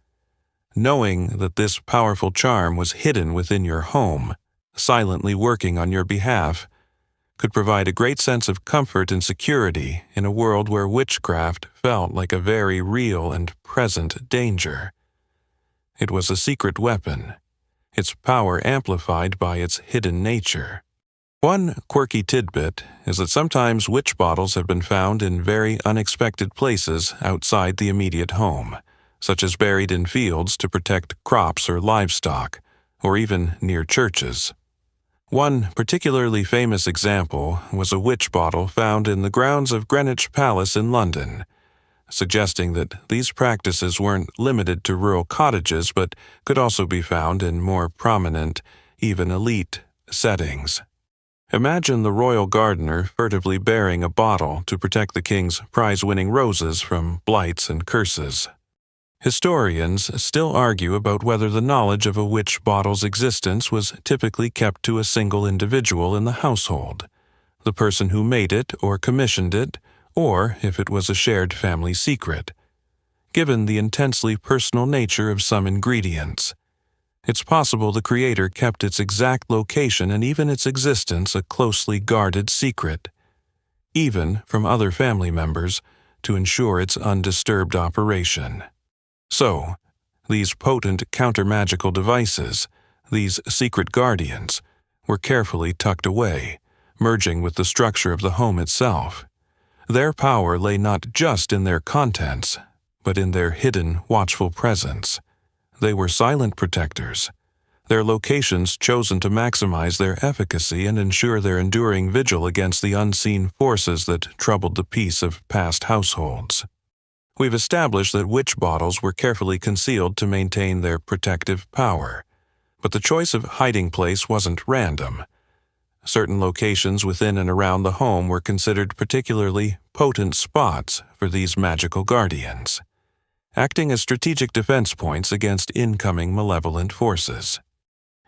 Knowing that this powerful charm was hidden within your home, silently working on your behalf, could provide a great sense of comfort and security in a world where witchcraft felt like a very real and present danger. It was a secret weapon, its power amplified by its hidden nature. One quirky tidbit is that sometimes witch bottles have been found in very unexpected places outside the immediate home, such as buried in fields to protect crops or livestock, or even near churches. One particularly famous example was a witch bottle found in the grounds of Greenwich Palace in London, suggesting that these practices weren't limited to rural cottages but could also be found in more prominent, even elite, settings. Imagine the royal gardener furtively bearing a bottle to protect the king's prize-winning roses from blights and curses. Historians still argue about whether the knowledge of a witch bottle's existence was typically kept to a single individual in the household, the person who made it or commissioned it, or if it was a shared family secret. Given the intensely personal nature of some ingredients, it's possible the creator kept its exact location and even its existence a closely guarded secret. Even from other family members, to ensure its undisturbed operation. So, these potent counter-magical devices, these secret guardians, were carefully tucked away, merging with the structure of the home itself. Their power lay not just in their contents, but in their hidden, watchful presence. They were silent protectors, their locations chosen to maximize their efficacy and ensure their enduring vigil against the unseen forces that troubled the peace of past households. We've established that witch bottles were carefully concealed to maintain their protective power, but the choice of hiding place wasn't random. Certain locations within and around the home were considered particularly potent spots for these magical guardians, acting as strategic defense points against incoming malevolent forces.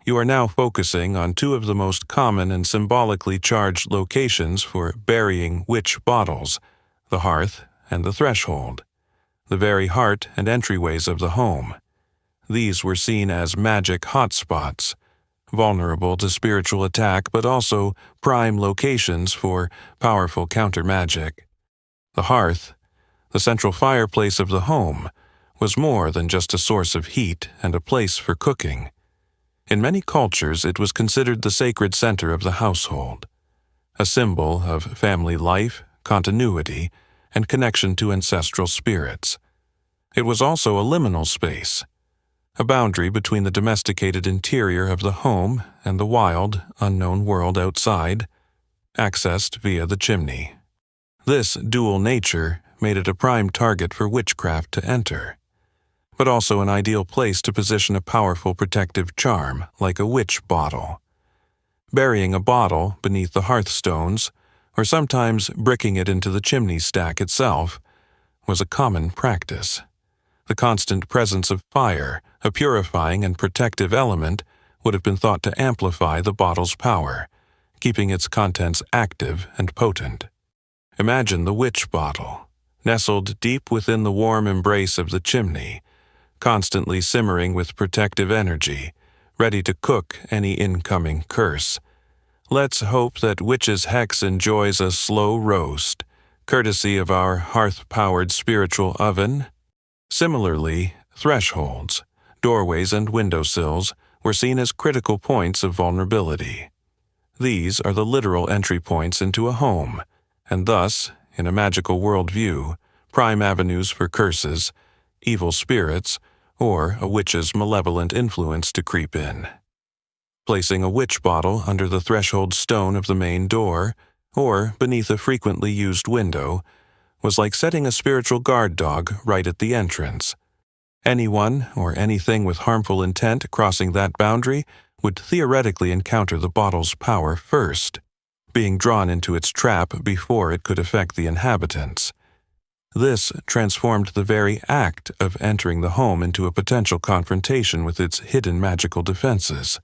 You are now focusing on two of the most common and symbolically charged locations for burying witch bottles, the hearth and the threshold, the very heart and entryways of the home. These were seen as magic hotspots, vulnerable to spiritual attack but also prime locations for powerful counter-magic. The hearth, the central fireplace of the home, was more than just a source of heat and a place for cooking. In many cultures, it was considered the sacred center of the household, a symbol of family life, continuity, and connection to ancestral spirits. It was also a liminal space, a boundary between the domesticated interior of the home and the wild, unknown world outside, accessed via the chimney. This dual nature made it a prime target for witchcraft to enter, but also an ideal place to position a powerful protective charm like a witch bottle. Burying a bottle beneath the hearthstones, or sometimes bricking it into the chimney stack itself, was a common practice. The constant presence of fire, a purifying and protective element, would have been thought to amplify the bottle's power, keeping its contents active and potent. Imagine the witch bottle, nestled deep within the warm embrace of the chimney, constantly simmering with protective energy, ready to cook any incoming curse. Let's hope that witch's hex enjoys a slow roast, courtesy of our hearth-powered spiritual oven. Similarly, thresholds, doorways, and windowsills were seen as critical points of vulnerability. These are the literal entry points into a home, and thus, in a magical worldview, prime avenues for curses, evil spirits, or a witch's malevolent influence to creep in. Placing a witch bottle under the threshold stone of the main door, or beneath a frequently used window, was like setting a spiritual guard dog right at the entrance. Anyone or anything with harmful intent crossing that boundary would theoretically encounter the bottle's power first, being drawn into its trap before it could affect the inhabitants. This transformed the very act of entering the home into a potential confrontation with its hidden magical defenses.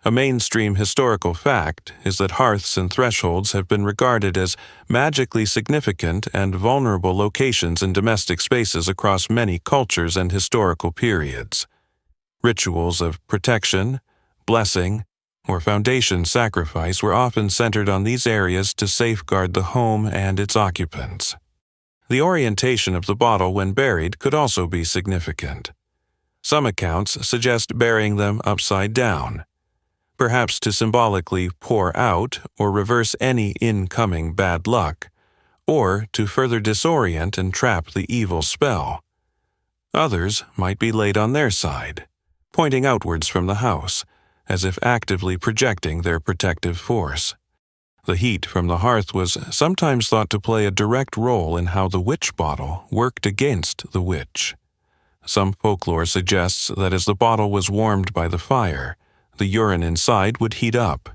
A mainstream historical fact is that hearths and thresholds have been regarded as magically significant and vulnerable locations in domestic spaces across many cultures and historical periods. Rituals of protection, blessing, or foundation sacrifice were often centered on these areas to safeguard the home and its occupants. The orientation of the bottle when buried could also be significant. Some accounts suggest burying them upside down, perhaps to symbolically pour out or reverse any incoming bad luck, or to further disorient and trap the evil spell. Others might be laid on their side, pointing outwards from the house, as if actively projecting their protective force. The heat from the hearth was sometimes thought to play a direct role in how the witch bottle worked against the witch. Some folklore suggests that as the bottle was warmed by the fire, the urine inside would heat up,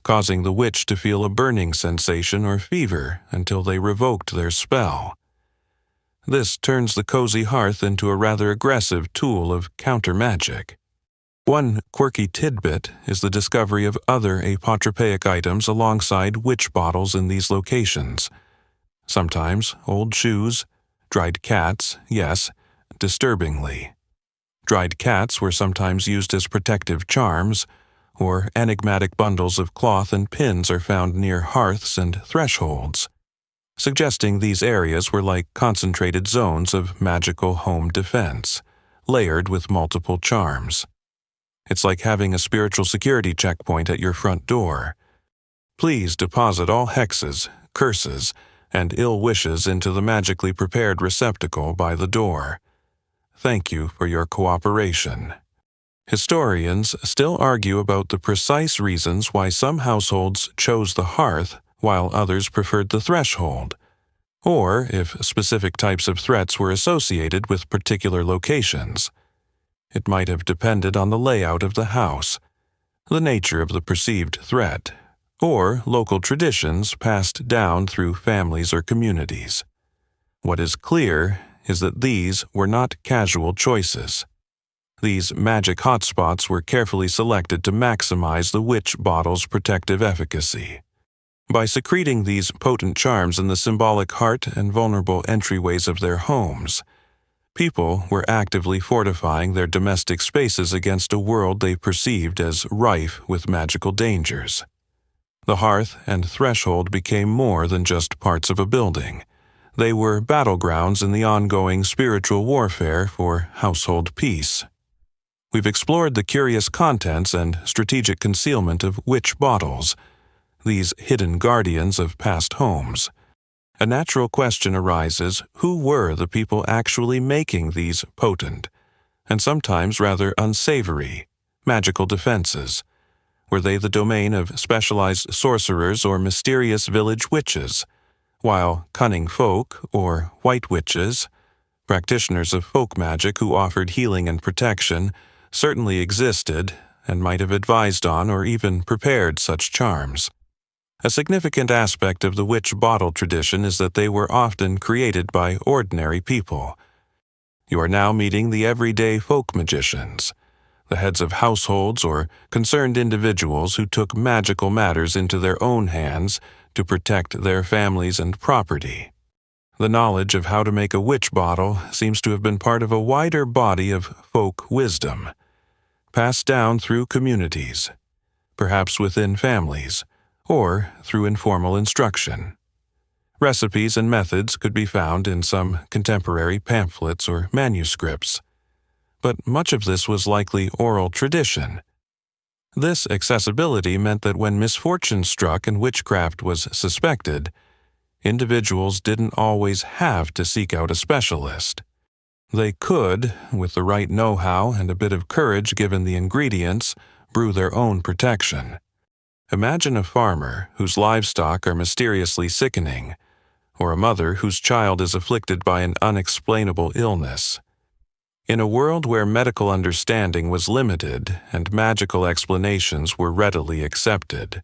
causing the witch to feel a burning sensation or fever until they revoked their spell. This turns the cozy hearth into a rather aggressive tool of counter-magic. One quirky tidbit is the discovery of other apotropaic items alongside witch bottles in these locations. Sometimes old shoes, dried cats, yes, disturbingly. Dried cats were sometimes used as protective charms, or enigmatic bundles of cloth and pins are found near hearths and thresholds. suggesting these areas were like concentrated zones of magical home defense, layered with multiple charms. It's like having a spiritual security checkpoint at your front door. Please deposit all hexes, curses, and ill wishes into the magically prepared receptacle by the door. Thank you for your cooperation. Historians still argue about the precise reasons why some households chose the hearth while others preferred the threshold, or if specific types of threats were associated with particular locations. It might have depended on the layout of the house, the nature of the perceived threat, or local traditions passed down through families or communities. What is clear is that these were not casual choices. These magic hotspots were carefully selected to maximize the witch bottle's protective efficacy. By secreting these potent charms in the symbolic heart and vulnerable entryways of their homes, people were actively fortifying their domestic spaces against a world they perceived as rife with magical dangers. The hearth and threshold became more than just parts of a building. They were battlegrounds in the ongoing spiritual warfare for household peace. We've explored the curious contents and strategic concealment of witch bottles, these hidden guardians of past homes. A natural question arises: who were the people actually making these potent, and sometimes rather unsavory, magical defenses? Were they the domain of specialized sorcerers or mysterious village witches, while cunning folk, or white witches, practitioners of folk magic who offered healing and protection, certainly existed and might have advised on or even prepared such charms? A significant aspect of the witch bottle tradition is that they were often created by ordinary people. You are now meeting the everyday folk magicians, the heads of households or concerned individuals who took magical matters into their own hands to protect their families and property. The knowledge of how to make a witch bottle seems to have been part of a wider body of folk wisdom, passed down through communities, perhaps within families, or through informal instruction. Recipes and methods could be found in some contemporary pamphlets or manuscripts, but much of this was likely oral tradition. This accessibility meant that when misfortune struck and witchcraft was suspected, individuals didn't always have to seek out a specialist. They could, with the right know-how and a bit of courage given the ingredients, brew their own protection. Imagine a farmer whose livestock are mysteriously sickening, or a mother whose child is afflicted by an unexplainable illness. In a world where medical understanding was limited and magical explanations were readily accepted,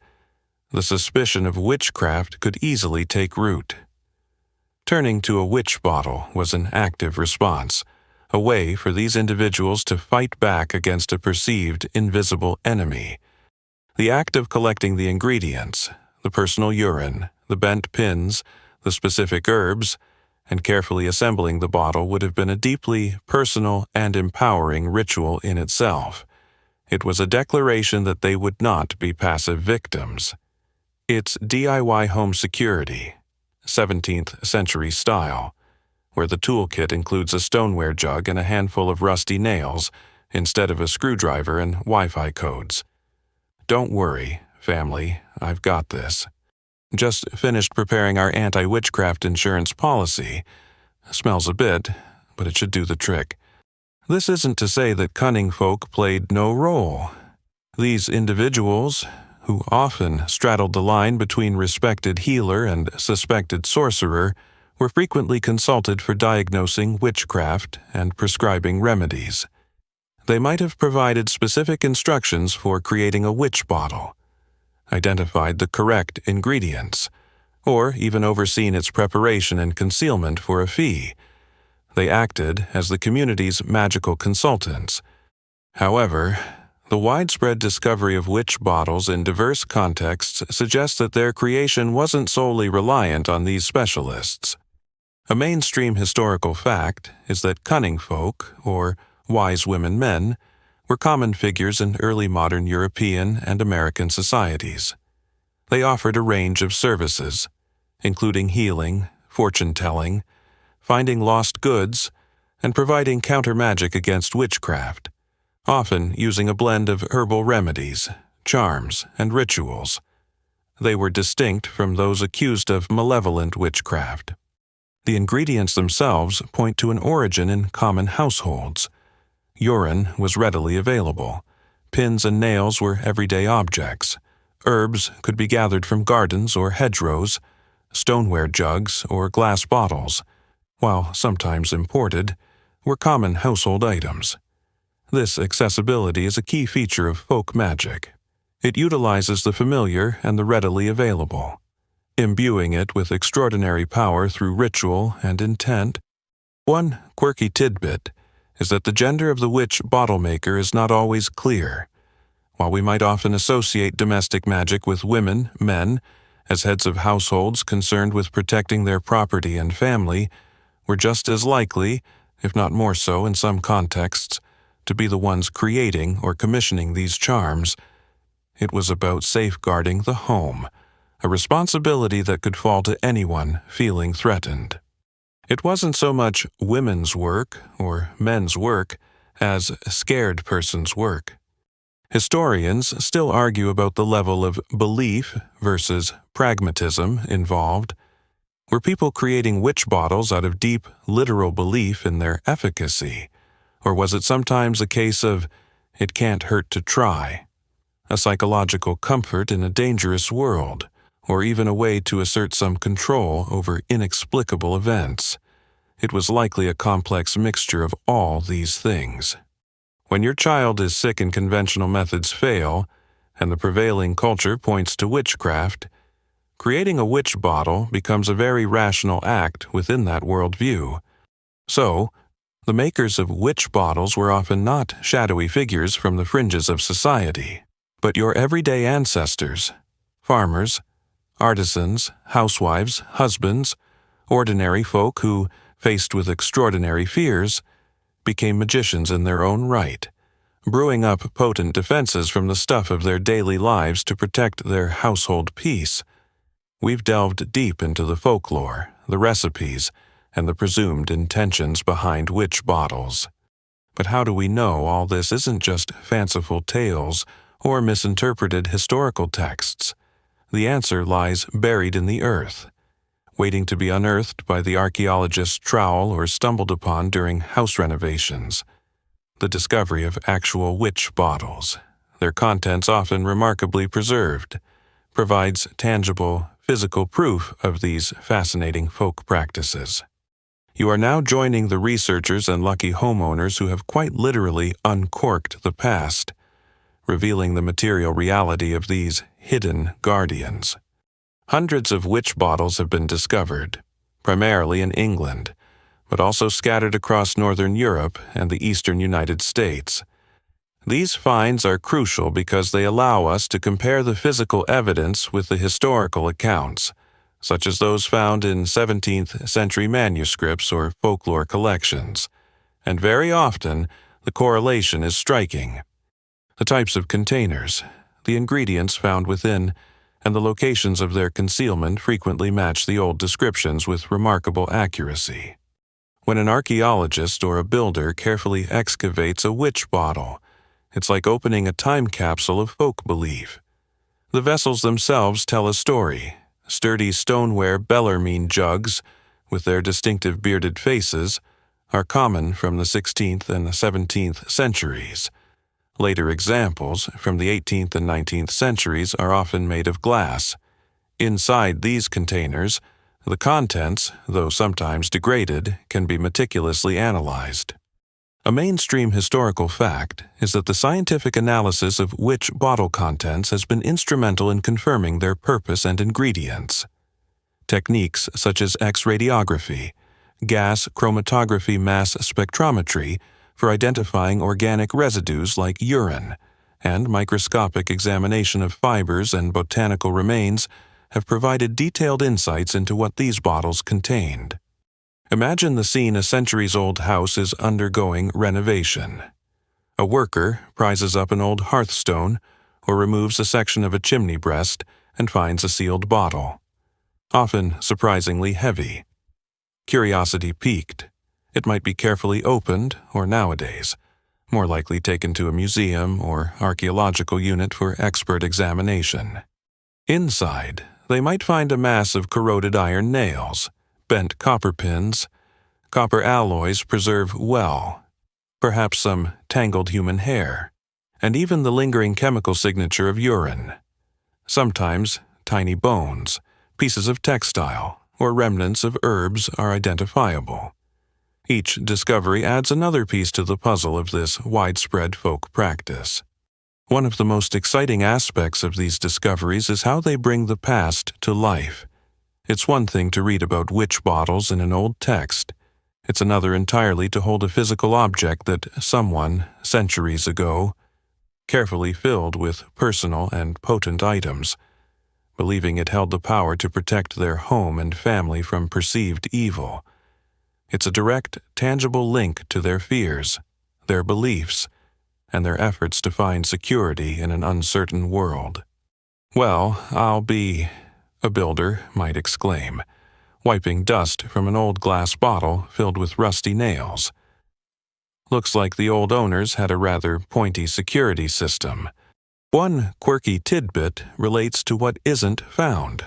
the suspicion of witchcraft could easily take root. Turning to a witch bottle was an active response, a way for these individuals to fight back against a perceived invisible enemy. The act of collecting the ingredients, the personal urine, the bent pins, the specific herbs, and carefully assembling the bottle would have been a deeply personal and empowering ritual in itself. It was a declaration that they would not be passive victims. It's DIY home security, 17th century style, where the toolkit includes a stoneware jug and a handful of rusty nails instead of a screwdriver and Wi-Fi codes. Don't worry, family, I've got this. Just finished preparing our anti-witchcraft insurance policy. Smells a bit, but it should do the trick. This isn't to say that cunning folk played no role. These individuals, who often straddled the line between respected healer and suspected sorcerer, were frequently consulted for diagnosing witchcraft and prescribing remedies. They might have provided specific instructions for creating a witch bottle, identified the correct ingredients, or even overseen its preparation and concealment for a fee. They acted as the community's magical consultants. However, the widespread discovery of witch bottles in diverse contexts suggests that their creation wasn't solely reliant on these specialists. A mainstream historical fact is that cunning folk, or wise women men, were common figures in early modern European and American societies. They offered a range of services: including healing, fortune-telling, finding lost goods, and providing counter-magic against witchcraft, often using a blend of herbal remedies, charms, and rituals. They were distinct from those accused of malevolent witchcraft. The ingredients themselves point to an origin in common households. Urine was readily available. Pins and nails were everyday objects. Herbs could be gathered from gardens or hedgerows. Stoneware jugs or glass bottles, while sometimes imported, were common household items. This accessibility is a key feature of folk magic. It utilizes the familiar and the readily available, imbuing it with extraordinary power through ritual and intent. One quirky tidbit is that the gender of the witch bottle maker is not always clear. While we might often associate domestic magic with women, men, as heads of households concerned with protecting their property and family, were just as likely, if not more so in some contexts, to be the ones creating or commissioning these charms. It was about safeguarding the home, a responsibility that could fall to anyone feeling threatened. It wasn't so much women's work or men's work as scared person's work. Historians still argue about the level of belief versus pragmatism involved. Were people creating witch bottles out of deep, literal belief in their efficacy? Or was it sometimes a case of, it can't hurt to try? A psychological comfort in a dangerous world, or even a way to assert some control over inexplicable events. It was likely a complex mixture of all these things. When your child is sick and conventional methods fail, and the prevailing culture points to witchcraft, creating a witch bottle becomes a very rational act within that worldview. So, the makers of witch bottles were often not shadowy figures from the fringes of society, but your everyday ancestors, farmers, artisans, housewives, husbands, ordinary folk who, faced with extraordinary fears, became magicians in their own right, brewing up potent defenses from the stuff of their daily lives to protect their household peace. We've delved deep into the folklore, the recipes, and the presumed intentions behind witch bottles. But how do we know all this isn't just fanciful tales or misinterpreted historical texts? The answer lies buried in the earth, waiting to be unearthed by the archaeologist's trowel or stumbled upon during house renovations. The discovery of actual witch bottles, their contents often remarkably preserved, provides tangible, physical proof of these fascinating folk practices. You are now joining the researchers and lucky homeowners who have quite literally uncorked the past, revealing the material reality of these hidden guardians. Hundreds of witch bottles have been discovered, primarily in England, but also scattered across northern Europe and the eastern United States. These finds are crucial because they allow us to compare the physical evidence with the historical accounts, such as those found in 17th century manuscripts or folklore collections, and very often the correlation is striking. The types of containers, the ingredients found within, and the locations of their concealment frequently match the old descriptions with remarkable accuracy. When an archaeologist or a builder carefully excavates a witch bottle, it's like opening a time capsule of folk belief. The vessels themselves tell a story. Sturdy stoneware Bellarmine jugs, with their distinctive bearded faces, are common from the 16th and 17th centuries. Later examples, from the 18th and 19th centuries, are often made of glass. Inside these containers, the contents, though sometimes degraded, can be meticulously analyzed. A mainstream historical fact is that the scientific analysis of witch bottle contents has been instrumental in confirming their purpose and ingredients. Techniques such as X-radiography, gas chromatography mass spectrometry, for identifying organic residues like urine, and microscopic examination of fibers and botanical remains have provided detailed insights into what these bottles contained. Imagine the scene: a centuries-old house is undergoing renovation. A worker prizes up an old hearthstone or removes a section of a chimney breast and finds a sealed bottle. often surprisingly heavy. Curiosity piqued. It might be carefully opened, or nowadays, more likely taken to a museum or archaeological unit for expert examination. Inside, they might find a mass of corroded iron nails, bent copper pins, copper alloys preserved well, perhaps some tangled human hair, and even the lingering chemical signature of urine. Sometimes, tiny bones, pieces of textile, or remnants of herbs are identifiable. Each discovery adds another piece to the puzzle of this widespread folk practice. One of the most exciting aspects of these discoveries is how they bring the past to life. It's one thing to read about witch bottles in an old text. It's another entirely to hold a physical object that someone, centuries ago, carefully filled with personal and potent items, believing it held the power to protect their home and family from perceived evil. It's a direct, tangible link to their fears, their beliefs, and their efforts to find security in an uncertain world. "Well, I'll be," a builder might exclaim, wiping dust from an old glass bottle filled with rusty nails. "Looks like the old owners had a rather pointy security system." One quirky tidbit relates to what isn't found.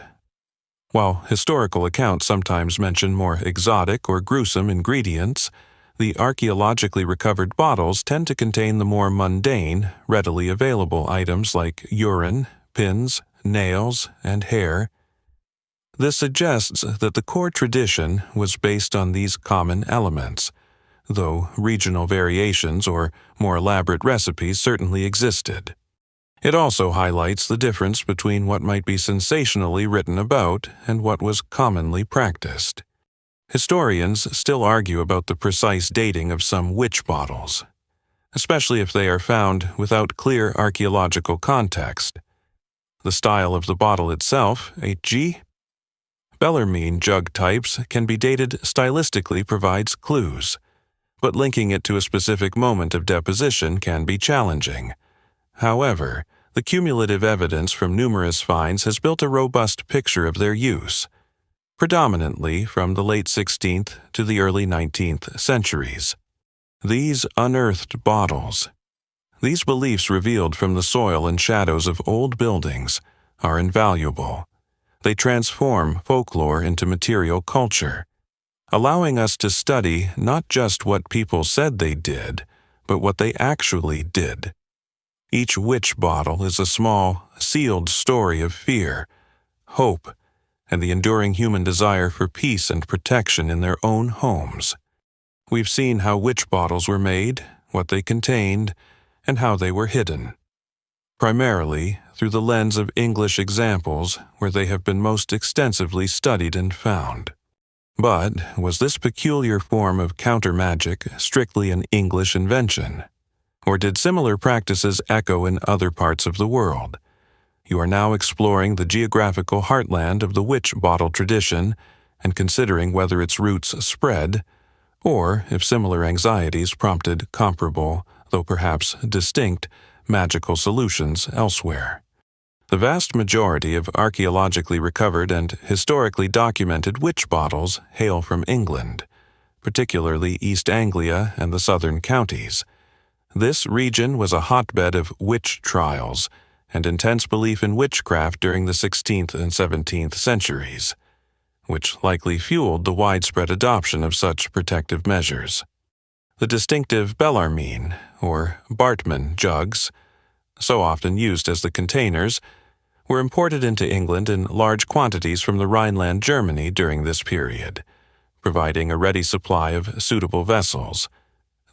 While historical accounts sometimes mention more exotic or gruesome ingredients, the archaeologically recovered bottles tend to contain the more mundane, readily available items like urine, pins, nails, and hair. This suggests that the core tradition was based on these common elements, though regional variations or more elaborate recipes certainly existed. It also highlights the difference between what might be sensationally written about and what was commonly practiced. Historians still argue about the precise dating of some witch bottles, especially if they are found without clear archaeological context. The style of the bottle itself, H.G. Bellarmine jug types can be dated stylistically provides clues, but linking it to a specific moment of deposition can be challenging. However, the cumulative evidence from numerous finds has built a robust picture of their use, predominantly from the late 16th to the early 19th centuries. These unearthed bottles, these beliefs revealed from the soil and shadows of old buildings, are invaluable. They transform folklore into material culture, allowing us to study not just what people said they did, but what they actually did. Each witch bottle is a small, sealed story of fear, hope, and the enduring human desire for peace and protection in their own homes. We've seen how witch bottles were made, what they contained, and how they were hidden, primarily through the lens of English examples where they have been most extensively studied and found. But was this peculiar form of counter-magic strictly an English invention? Or did similar practices echo in other parts of the world? You are now exploring the geographical heartland of the witch bottle tradition and considering whether its roots spread, or if similar anxieties prompted comparable, though perhaps distinct, magical solutions elsewhere. The vast majority of archaeologically recovered and historically documented witch bottles hail from England, particularly East Anglia and the southern counties. This region was a hotbed of witch trials and intense belief in witchcraft during the 16th and 17th centuries, which likely fueled the widespread adoption of such protective measures. The distinctive Bellarmine, or Bartman jugs, so often used as the containers, were imported into England in large quantities from the Rhineland, Germany during this period, providing a ready supply of suitable vessels.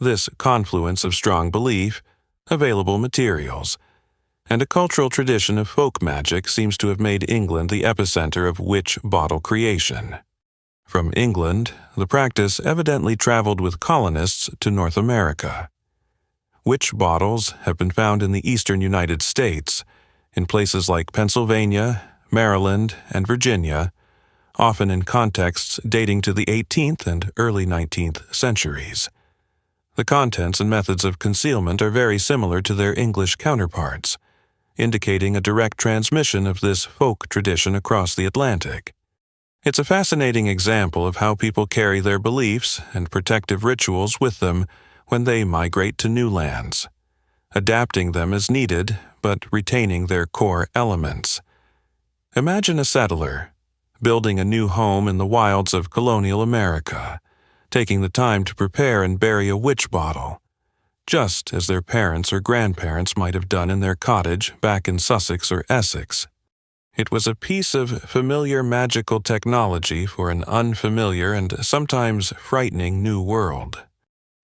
This confluence of strong belief, available materials, and a cultural tradition of folk magic seems to have made England the epicenter of witch bottle creation. From England, the practice evidently traveled with colonists to North America. Witch bottles have been found in the eastern United States, in places like Pennsylvania, Maryland, and Virginia, often in contexts dating to the 18th and early 19th centuries. The contents and methods of concealment are very similar to their English counterparts, indicating a direct transmission of this folk tradition across the Atlantic. It's a fascinating example of how people carry their beliefs and protective rituals with them when they migrate to new lands, adapting them as needed but retaining their core elements. Imagine a settler building a new home in the wilds of colonial America, taking the time to prepare and bury a witch bottle, just as their parents or grandparents might have done in their cottage back in Sussex or Essex. It was a piece of familiar magical technology for an unfamiliar and sometimes frightening new world.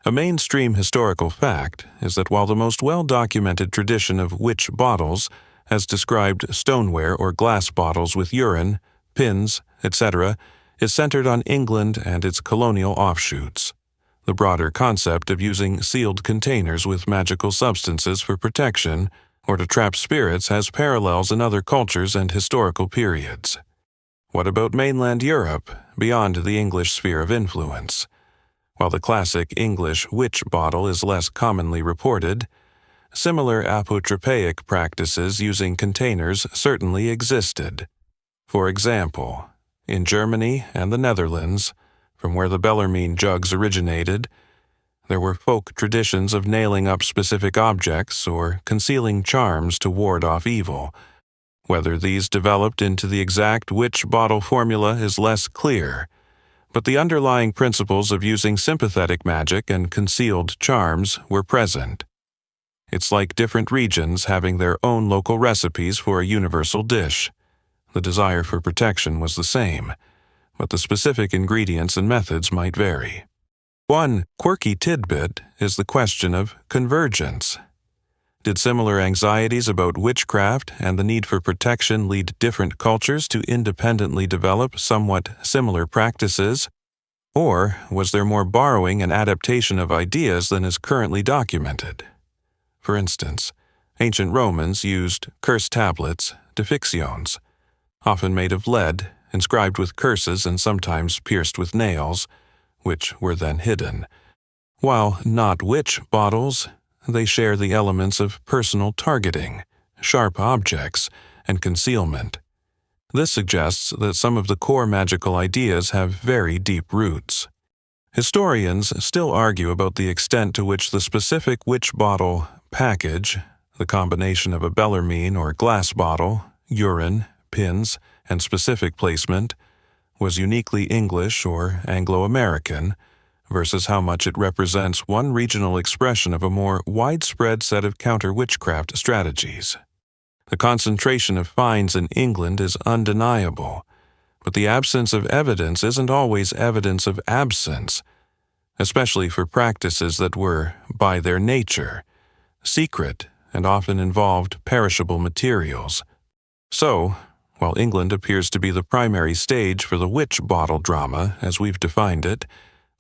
A mainstream historical fact is that while the most well-documented tradition of witch bottles has described stoneware or glass bottles with urine, pins, etc., is centered on England and its colonial offshoots. The broader concept of using sealed containers with magical substances for protection or to trap spirits has parallels in other cultures and historical periods. What about mainland Europe, beyond the English sphere of influence? While the classic English witch bottle is less commonly reported, similar apotropaic practices using containers certainly existed. For example, in Germany and the Netherlands, from where the Bellarmine jugs originated, there were folk traditions of nailing up specific objects or concealing charms to ward off evil. Whether these developed into the exact witch bottle formula is less clear, but the underlying principles of using sympathetic magic and concealed charms were present. It's like different regions having their own local recipes for a universal dish. The desire for protection was the same, but the specific ingredients and methods might vary. One quirky tidbit is the question of convergence. Did similar anxieties about witchcraft and the need for protection lead different cultures to independently develop somewhat similar practices? Or was there more borrowing and adaptation of ideas than is currently documented? For instance, ancient Romans used curse tablets, depictions, often made of lead, inscribed with curses and sometimes pierced with nails, which were then hidden. While not witch bottles, they share the elements of personal targeting, sharp objects, and concealment. This suggests that some of the core magical ideas have very deep roots. Historians still argue about the extent to which the specific witch bottle package, the combination of a Bellarmine or glass bottle, urine, pins, and specific placement, was uniquely English or Anglo-American, versus how much it represents one regional expression of a more widespread set of counter-witchcraft strategies. The concentration of finds in England is undeniable, but the absence of evidence isn't always evidence of absence, especially for practices that were, by their nature, secret and often involved perishable materials. So, while England appears to be the primary stage for the witch bottle drama as we've defined it,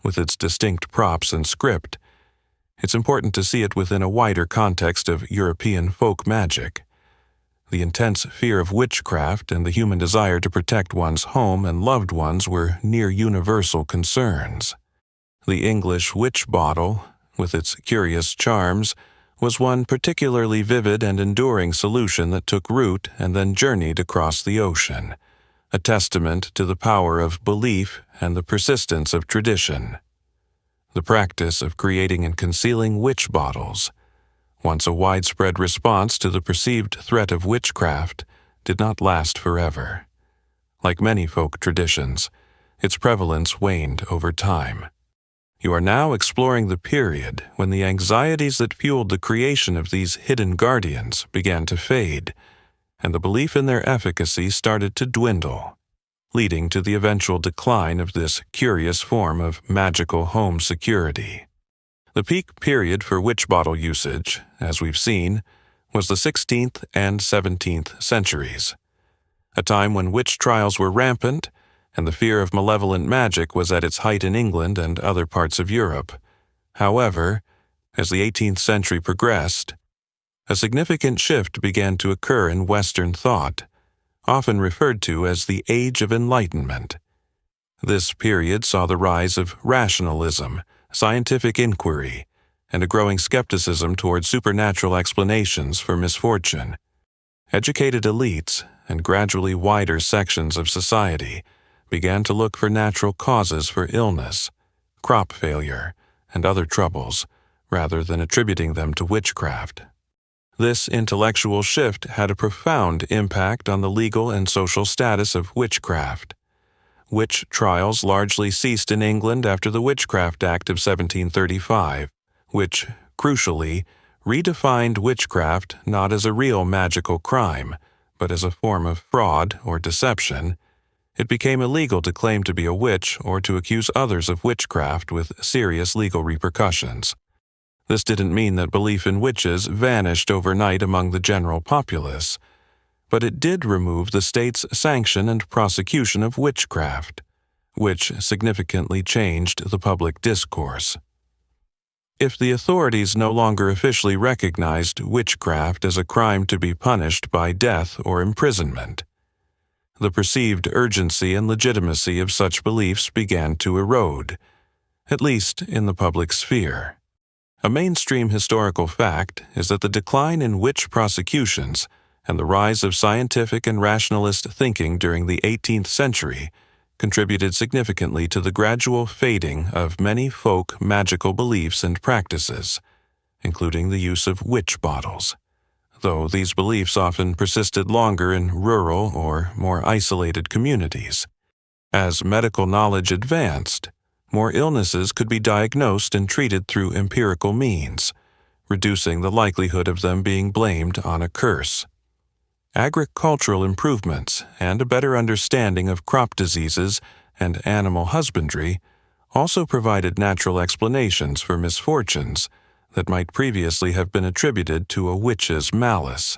with its distinct props and script, it's important to see it within a wider context of European folk magic. The intense fear of witchcraft and the human desire to protect one's home and loved ones were near universal concerns. The English witch bottle, with its curious charms, was one particularly vivid and enduring solution that took root and then journeyed across the ocean, a testament to the power of belief and the persistence of tradition. The practice of creating and concealing witch bottles, once a widespread response to the perceived threat of witchcraft, did not last forever. Like many folk traditions, its prevalence waned over time. You are now exploring the period when the anxieties that fueled the creation of these hidden guardians began to fade, and the belief in their efficacy started to dwindle, leading to the eventual decline of this curious form of magical home security. The peak period for witch bottle usage, as we've seen, was the 16th and 17th centuries, a time when witch trials were rampant and the fear of malevolent magic was at its height in England and other parts of Europe. However, as the 18th century progressed, a significant shift began to occur in Western thought, often referred to as the Age of Enlightenment. This period saw the rise of rationalism, scientific inquiry, and a growing skepticism toward supernatural explanations for misfortune. Educated elites and gradually wider sections of society began to look for natural causes for illness, crop failure, and other troubles, rather than attributing them to witchcraft. This intellectual shift had a profound impact on the legal and social status of witchcraft. Witch trials largely ceased in England after the Witchcraft Act of 1735, which, crucially, redefined witchcraft not as a real magical crime, but as a form of fraud or deception. It became illegal to claim to be a witch or to accuse others of witchcraft with serious legal repercussions. This didn't mean that belief in witches vanished overnight among the general populace, but it did remove the state's sanction and prosecution of witchcraft, which significantly changed the public discourse. If the authorities no longer officially recognized witchcraft as a crime to be punished by death or imprisonment, the perceived urgency and legitimacy of such beliefs began to erode, at least in the public sphere. A mainstream historical fact is that the decline in witch prosecutions and the rise of scientific and rationalist thinking during the 18th century contributed significantly to the gradual fading of many folk magical beliefs and practices, including the use of witch bottles, though these beliefs often persisted longer in rural or more isolated communities. As medical knowledge advanced, more illnesses could be diagnosed and treated through empirical means, reducing the likelihood of them being blamed on a curse. Agricultural improvements and a better understanding of crop diseases and animal husbandry also provided natural explanations for misfortunes that might previously have been attributed to a witch's malice.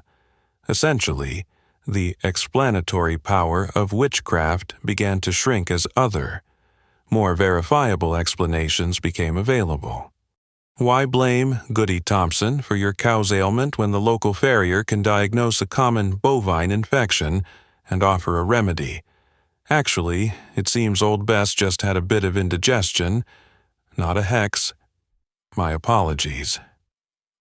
Essentially, the explanatory power of witchcraft began to shrink as other, more verifiable explanations became available. Why blame Goody Thompson for your cow's ailment when the local farrier can diagnose a common bovine infection and offer a remedy? Actually, it seems Old Bess just had a bit of indigestion, not a hex. My apologies.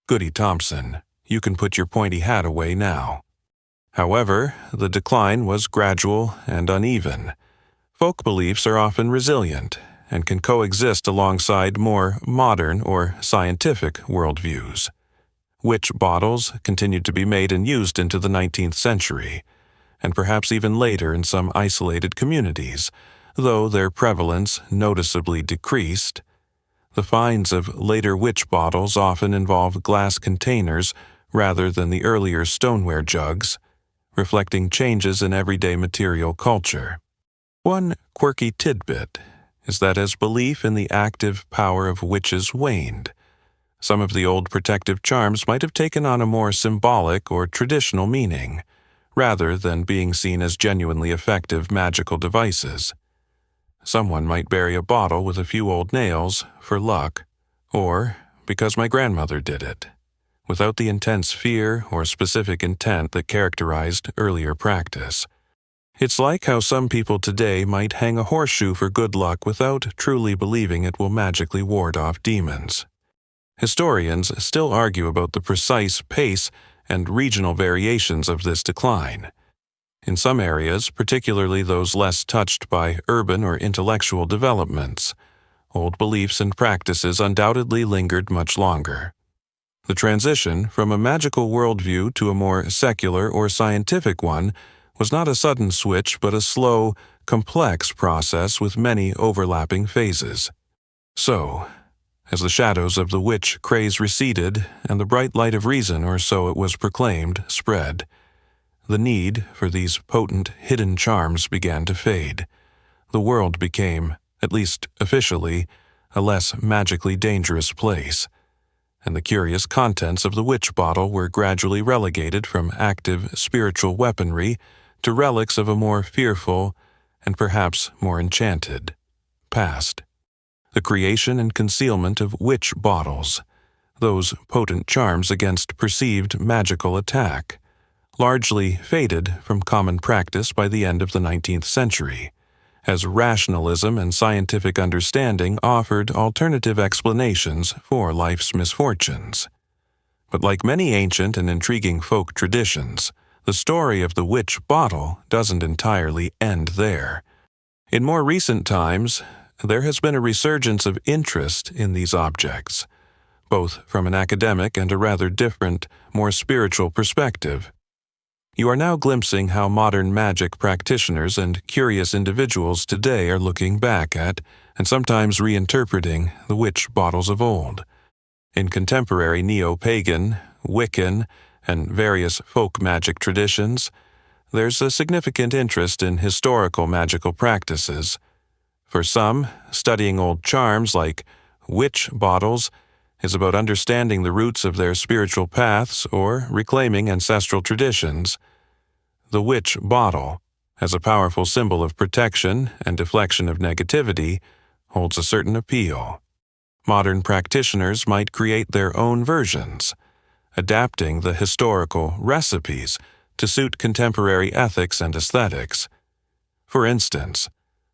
Goody Thompson, you can put your pointy hat away now. However, the decline was gradual and uneven. Folk beliefs are often resilient and can coexist alongside more modern or scientific worldviews. Witch bottles continued to be made and used into the 19th century, and perhaps even later in some isolated communities, though their prevalence noticeably decreased. The finds of later witch bottles often involve glass containers rather than the earlier stoneware jugs, reflecting changes in everyday material culture. One quirky tidbit is that as belief in the active power of witches waned, some of the old protective charms might have taken on a more symbolic or traditional meaning, rather than being seen as genuinely effective magical devices. Someone might bury a bottle with a few old nails for luck, or because my grandmother did it, without the intense fear or specific intent that characterized earlier practice. It's like how some people today might hang a horseshoe for good luck without truly believing it will magically ward off demons. Historians still argue about the precise pace and regional variations of this decline. In some areas, particularly those less touched by urban or intellectual developments, old beliefs and practices undoubtedly lingered much longer. The transition from a magical worldview to a more secular or scientific one was not a sudden switch but a slow, complex process with many overlapping phases. So, as the shadows of the witch craze receded and the bright light of reason, or so it was proclaimed, spread, the need for these potent hidden charms began to fade. The world became, at least officially, a less magically dangerous place, and the curious contents of the witch bottle were gradually relegated from active spiritual weaponry to relics of a more fearful and perhaps more enchanted past. The creation and concealment of witch bottles, those potent charms against perceived magical attack, largely faded from common practice by the end of the 19th century, as rationalism and scientific understanding offered alternative explanations for life's misfortunes. But like many ancient and intriguing folk traditions, the story of the witch bottle doesn't entirely end there. In more recent times, there has been a resurgence of interest in these objects, both from an academic and a rather different, more spiritual perspective. You are now glimpsing how modern magic practitioners and curious individuals today are looking back at, and sometimes reinterpreting, the witch bottles of old. In contemporary neo-pagan, Wiccan, and various folk magic traditions, there's a significant interest in historical magical practices. For some, studying old charms like witch bottles is about understanding the roots of their spiritual paths or reclaiming ancestral traditions. The witch bottle, as a powerful symbol of protection and deflection of negativity, holds a certain appeal. Modern practitioners might create their own versions, adapting the historical recipes to suit contemporary ethics and aesthetics. For instance,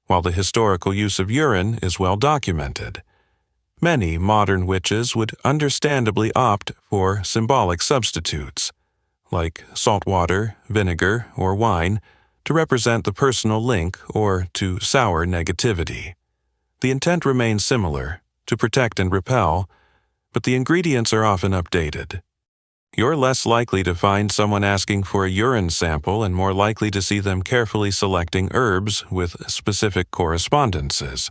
while the historical use of urine is well documented, many modern witches would understandably opt for symbolic substitutes, like salt water, vinegar, or wine, to represent the personal link or to sour negativity. The intent remains similar, to protect and repel, but the ingredients are often updated. You're less likely to find someone asking for a urine sample and more likely to see them carefully selecting herbs with specific correspondences.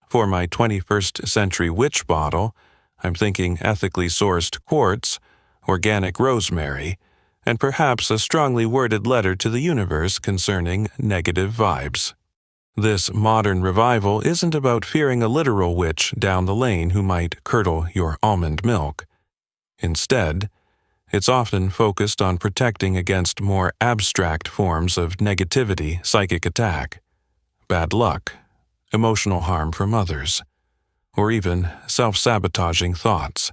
For my 21st century witch bottle, I'm thinking ethically sourced quartz, organic rosemary, and perhaps a strongly worded letter to the universe concerning negative vibes. This modern revival isn't about fearing a literal witch down the lane who might curdle your almond milk. Instead, it's often focused on protecting against more abstract forms of negativity, psychic attack, bad luck, emotional harm from others, or even self-sabotaging thoughts.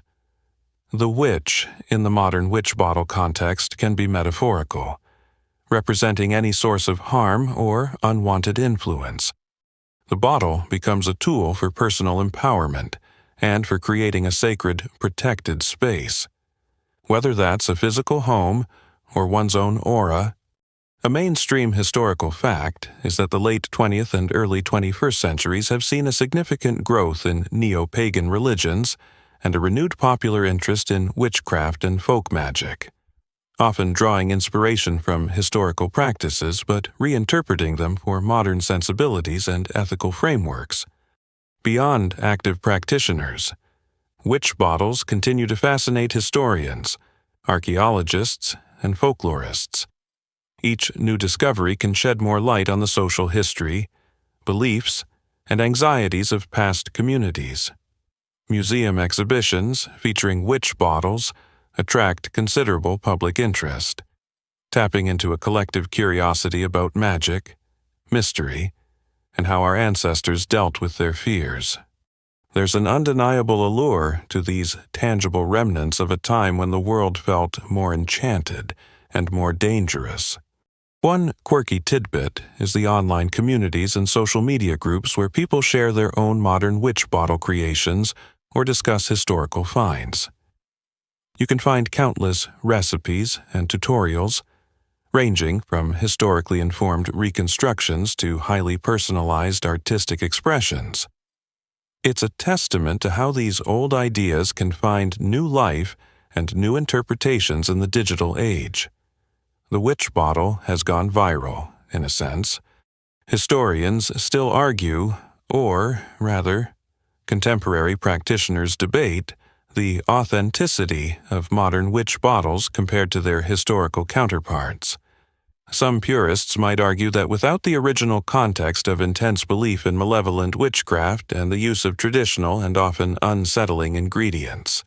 The witch, in the modern witch bottle context, can be metaphorical, representing any source of harm or unwanted influence. The bottle becomes a tool for personal empowerment and for creating a sacred, protected space. Whether that's a physical home or one's own aura, a mainstream historical fact is that the late 20th and early 21st centuries have seen a significant growth in neo-pagan religions and a renewed popular interest in witchcraft and folk magic, often drawing inspiration from historical practices but reinterpreting them for modern sensibilities and ethical frameworks. Beyond active practitioners, witch bottles continue to fascinate historians, archaeologists, and folklorists. Each new discovery can shed more light on the social history, beliefs, and anxieties of past communities. Museum exhibitions featuring witch bottles attract considerable public interest, tapping into a collective curiosity about magic, mystery, and how our ancestors dealt with their fears. There's an undeniable allure to these tangible remnants of a time when the world felt more enchanted and more dangerous. One quirky tidbit is the online communities and social media groups where people share their own modern witch bottle creations or discuss historical finds. You can find countless recipes and tutorials, ranging from historically informed reconstructions to highly personalized artistic expressions. It's a testament to how these old ideas can find new life and new interpretations in the digital age. The witch bottle has gone viral, in a sense. Historians still argue, or, rather, contemporary practitioners debate, the authenticity of modern witch bottles compared to their historical counterparts. Some purists might argue that without the original context of intense belief in malevolent witchcraft and the use of traditional and often unsettling ingredients,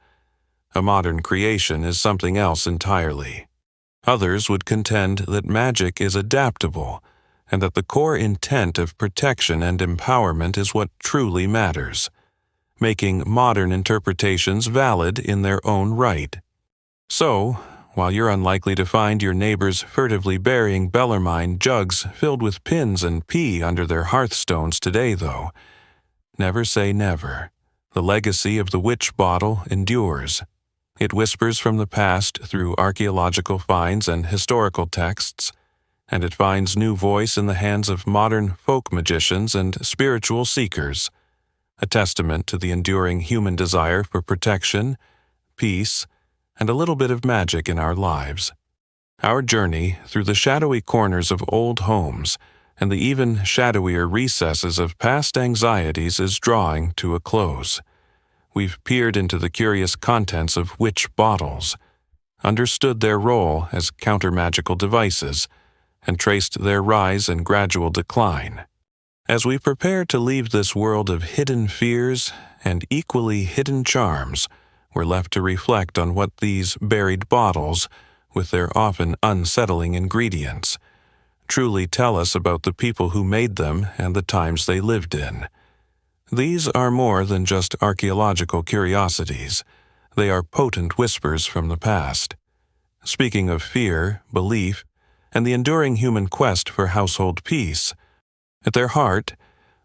a modern creation is something else entirely. Others would contend that magic is adaptable and that the core intent of protection and empowerment is what truly matters, making modern interpretations valid in their own right. So, while you're unlikely to find your neighbors furtively burying Bellarmine jugs filled with pins and pee under their hearthstones today, though, never say never. The legacy of the witch bottle endures. It whispers from the past through archaeological finds and historical texts, and it finds new voice in the hands of modern folk magicians and spiritual seekers, a testament to the enduring human desire for protection, peace, and a little bit of magic in our lives. Our journey through the shadowy corners of old homes and the even shadowier recesses of past anxieties is drawing to a close. We've peered into the curious contents of witch bottles, understood their role as counter-magical devices, and traced their rise and gradual decline. As we prepare to leave this world of hidden fears and equally hidden charms, we're left to reflect on what these buried bottles, with their often unsettling ingredients, truly tell us about the people who made them and the times they lived in. These are more than just archaeological curiosities. They are potent whispers from the past. Speaking of fear, belief, and the enduring human quest for household peace, at their heart,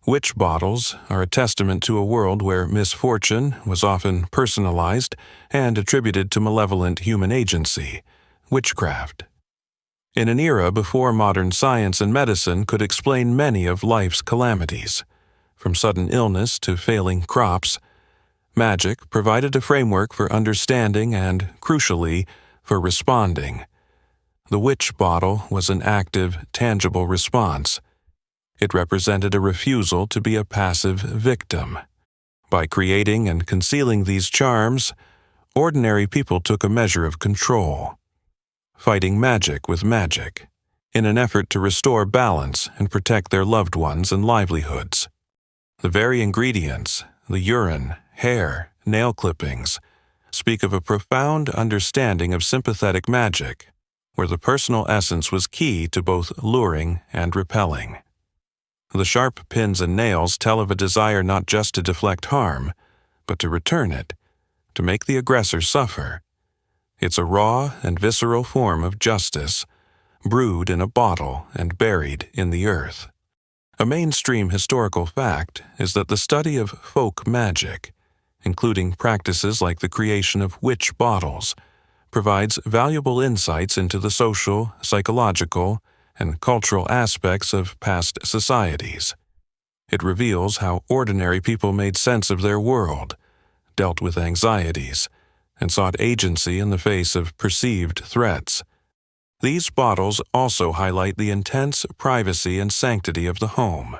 witch bottles are a testament to a world where misfortune was often personalized and attributed to malevolent human agency, witchcraft. In an era before modern science and medicine could explain many of life's calamities, from sudden illness to failing crops, magic provided a framework for understanding and, crucially, for responding. The witch bottle was an active, tangible response. It represented a refusal to be a passive victim. By creating and concealing these charms, ordinary people took a measure of control, fighting magic with magic, in an effort to restore balance and protect their loved ones and livelihoods. The very ingredients, the urine, hair, nail clippings, speak of a profound understanding of sympathetic magic, where the personal essence was key to both luring and repelling. The sharp pins and nails tell of a desire not just to deflect harm, but to return it, to make the aggressor suffer. It's a raw and visceral form of justice, brewed in a bottle and buried in the earth. A mainstream historical fact is that the study of folk magic, including practices like the creation of witch bottles, provides valuable insights into the social, psychological, and cultural aspects of past societies. It reveals how ordinary people made sense of their world, dealt with anxieties, and sought agency in the face of perceived threats. These bottles also highlight the intense privacy and sanctity of the home.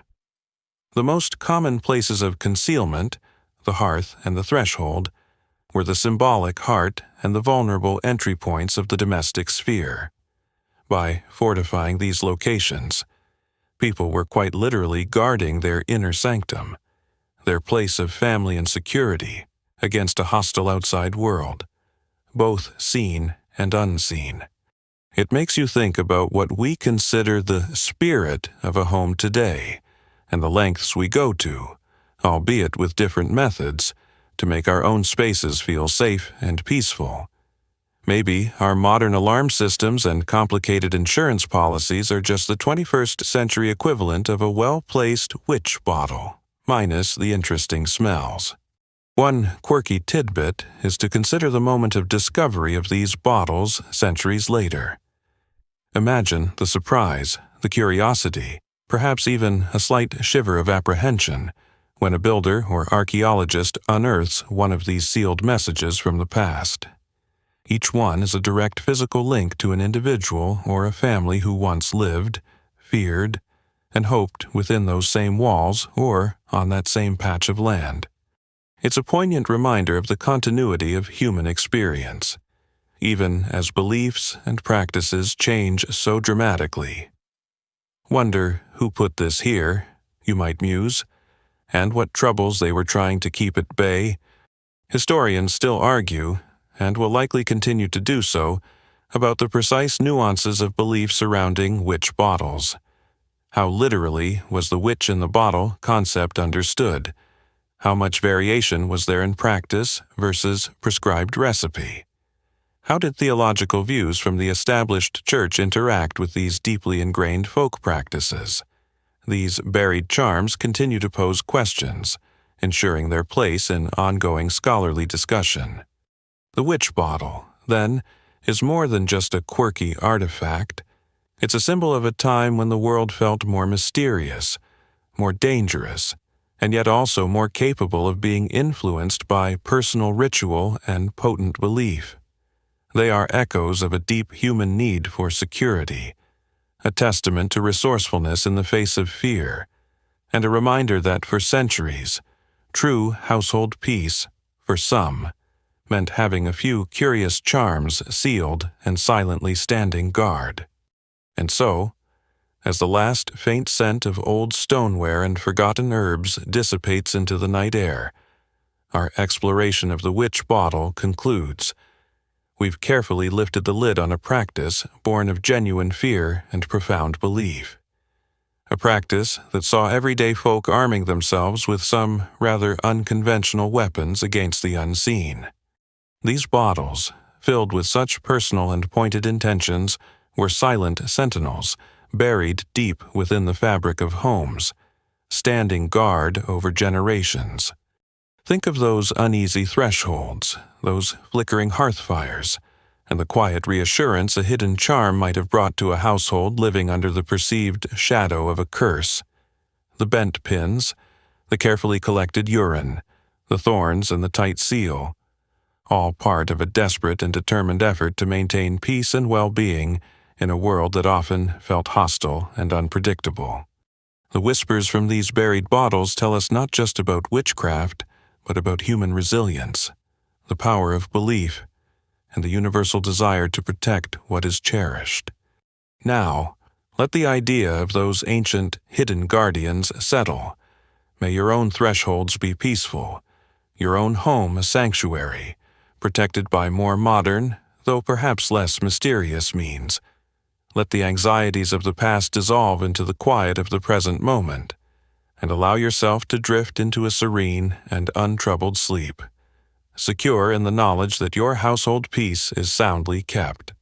The most common places of concealment, the hearth and the threshold, were the symbolic heart and the vulnerable entry points of the domestic sphere. By fortifying these locations, people were quite literally guarding their inner sanctum, their place of family and security, against a hostile outside world, both seen and unseen. It makes you think about what we consider the spirit of a home today, and the lengths we go to, albeit with different methods, to make our own spaces feel safe and peaceful. Maybe our modern alarm systems and complicated insurance policies are just the 21st century equivalent of a well-placed witch bottle, minus the interesting smells. One quirky tidbit is to consider the moment of discovery of these bottles centuries later. Imagine the surprise, the curiosity, perhaps even a slight shiver of apprehension, when a builder or archaeologist unearths one of these sealed messages from the past. Each one is a direct physical link to an individual or a family who once lived, feared, and hoped within those same walls or on that same patch of land. It's a poignant reminder of the continuity of human experience, even as beliefs and practices change so dramatically. Wonder who put this here, you might muse, and what troubles they were trying to keep at bay. Historians still argue, and will likely continue to do so, about the precise nuances of belief surrounding witch bottles. How literally was the witch in the bottle concept understood? How much variation was there in practice versus prescribed recipe? How did theological views from the established church interact with these deeply ingrained folk practices? These buried charms continue to pose questions, ensuring their place in ongoing scholarly discussion. The witch bottle, then, is more than just a quirky artifact. It's a symbol of a time when the world felt more mysterious, more dangerous, and yet also more capable of being influenced by personal ritual and potent belief. They are echoes of a deep human need for security, a testament to resourcefulness in the face of fear, and a reminder that for centuries, true household peace, for some, meant having a few curious charms sealed and silently standing guard. And so, as the last faint scent of old stoneware and forgotten herbs dissipates into the night air, our exploration of the witch bottle concludes. We've carefully lifted the lid on a practice born of genuine fear and profound belief. A practice that saw everyday folk arming themselves with some rather unconventional weapons against the unseen. These bottles, filled with such personal and pointed intentions, were silent sentinels, buried deep within the fabric of homes, standing guard over generations. Think of those uneasy thresholds, those flickering hearth fires, and the quiet reassurance a hidden charm might have brought to a household living under the perceived shadow of a curse. The bent pins, the carefully collected urine, the thorns and the tight seal, all part of a desperate and determined effort to maintain peace and well-being in a world that often felt hostile and unpredictable. The whispers from these buried bottles tell us not just about witchcraft, but about human resilience, the power of belief, and the universal desire to protect what is cherished. Now, let the idea of those ancient, hidden guardians settle. May your own thresholds be peaceful, your own home a sanctuary, protected by more modern, though perhaps less mysterious means. Let the anxieties of the past dissolve into the quiet of the present moment, and allow yourself to drift into a serene and untroubled sleep, secure in the knowledge that your household peace is soundly kept.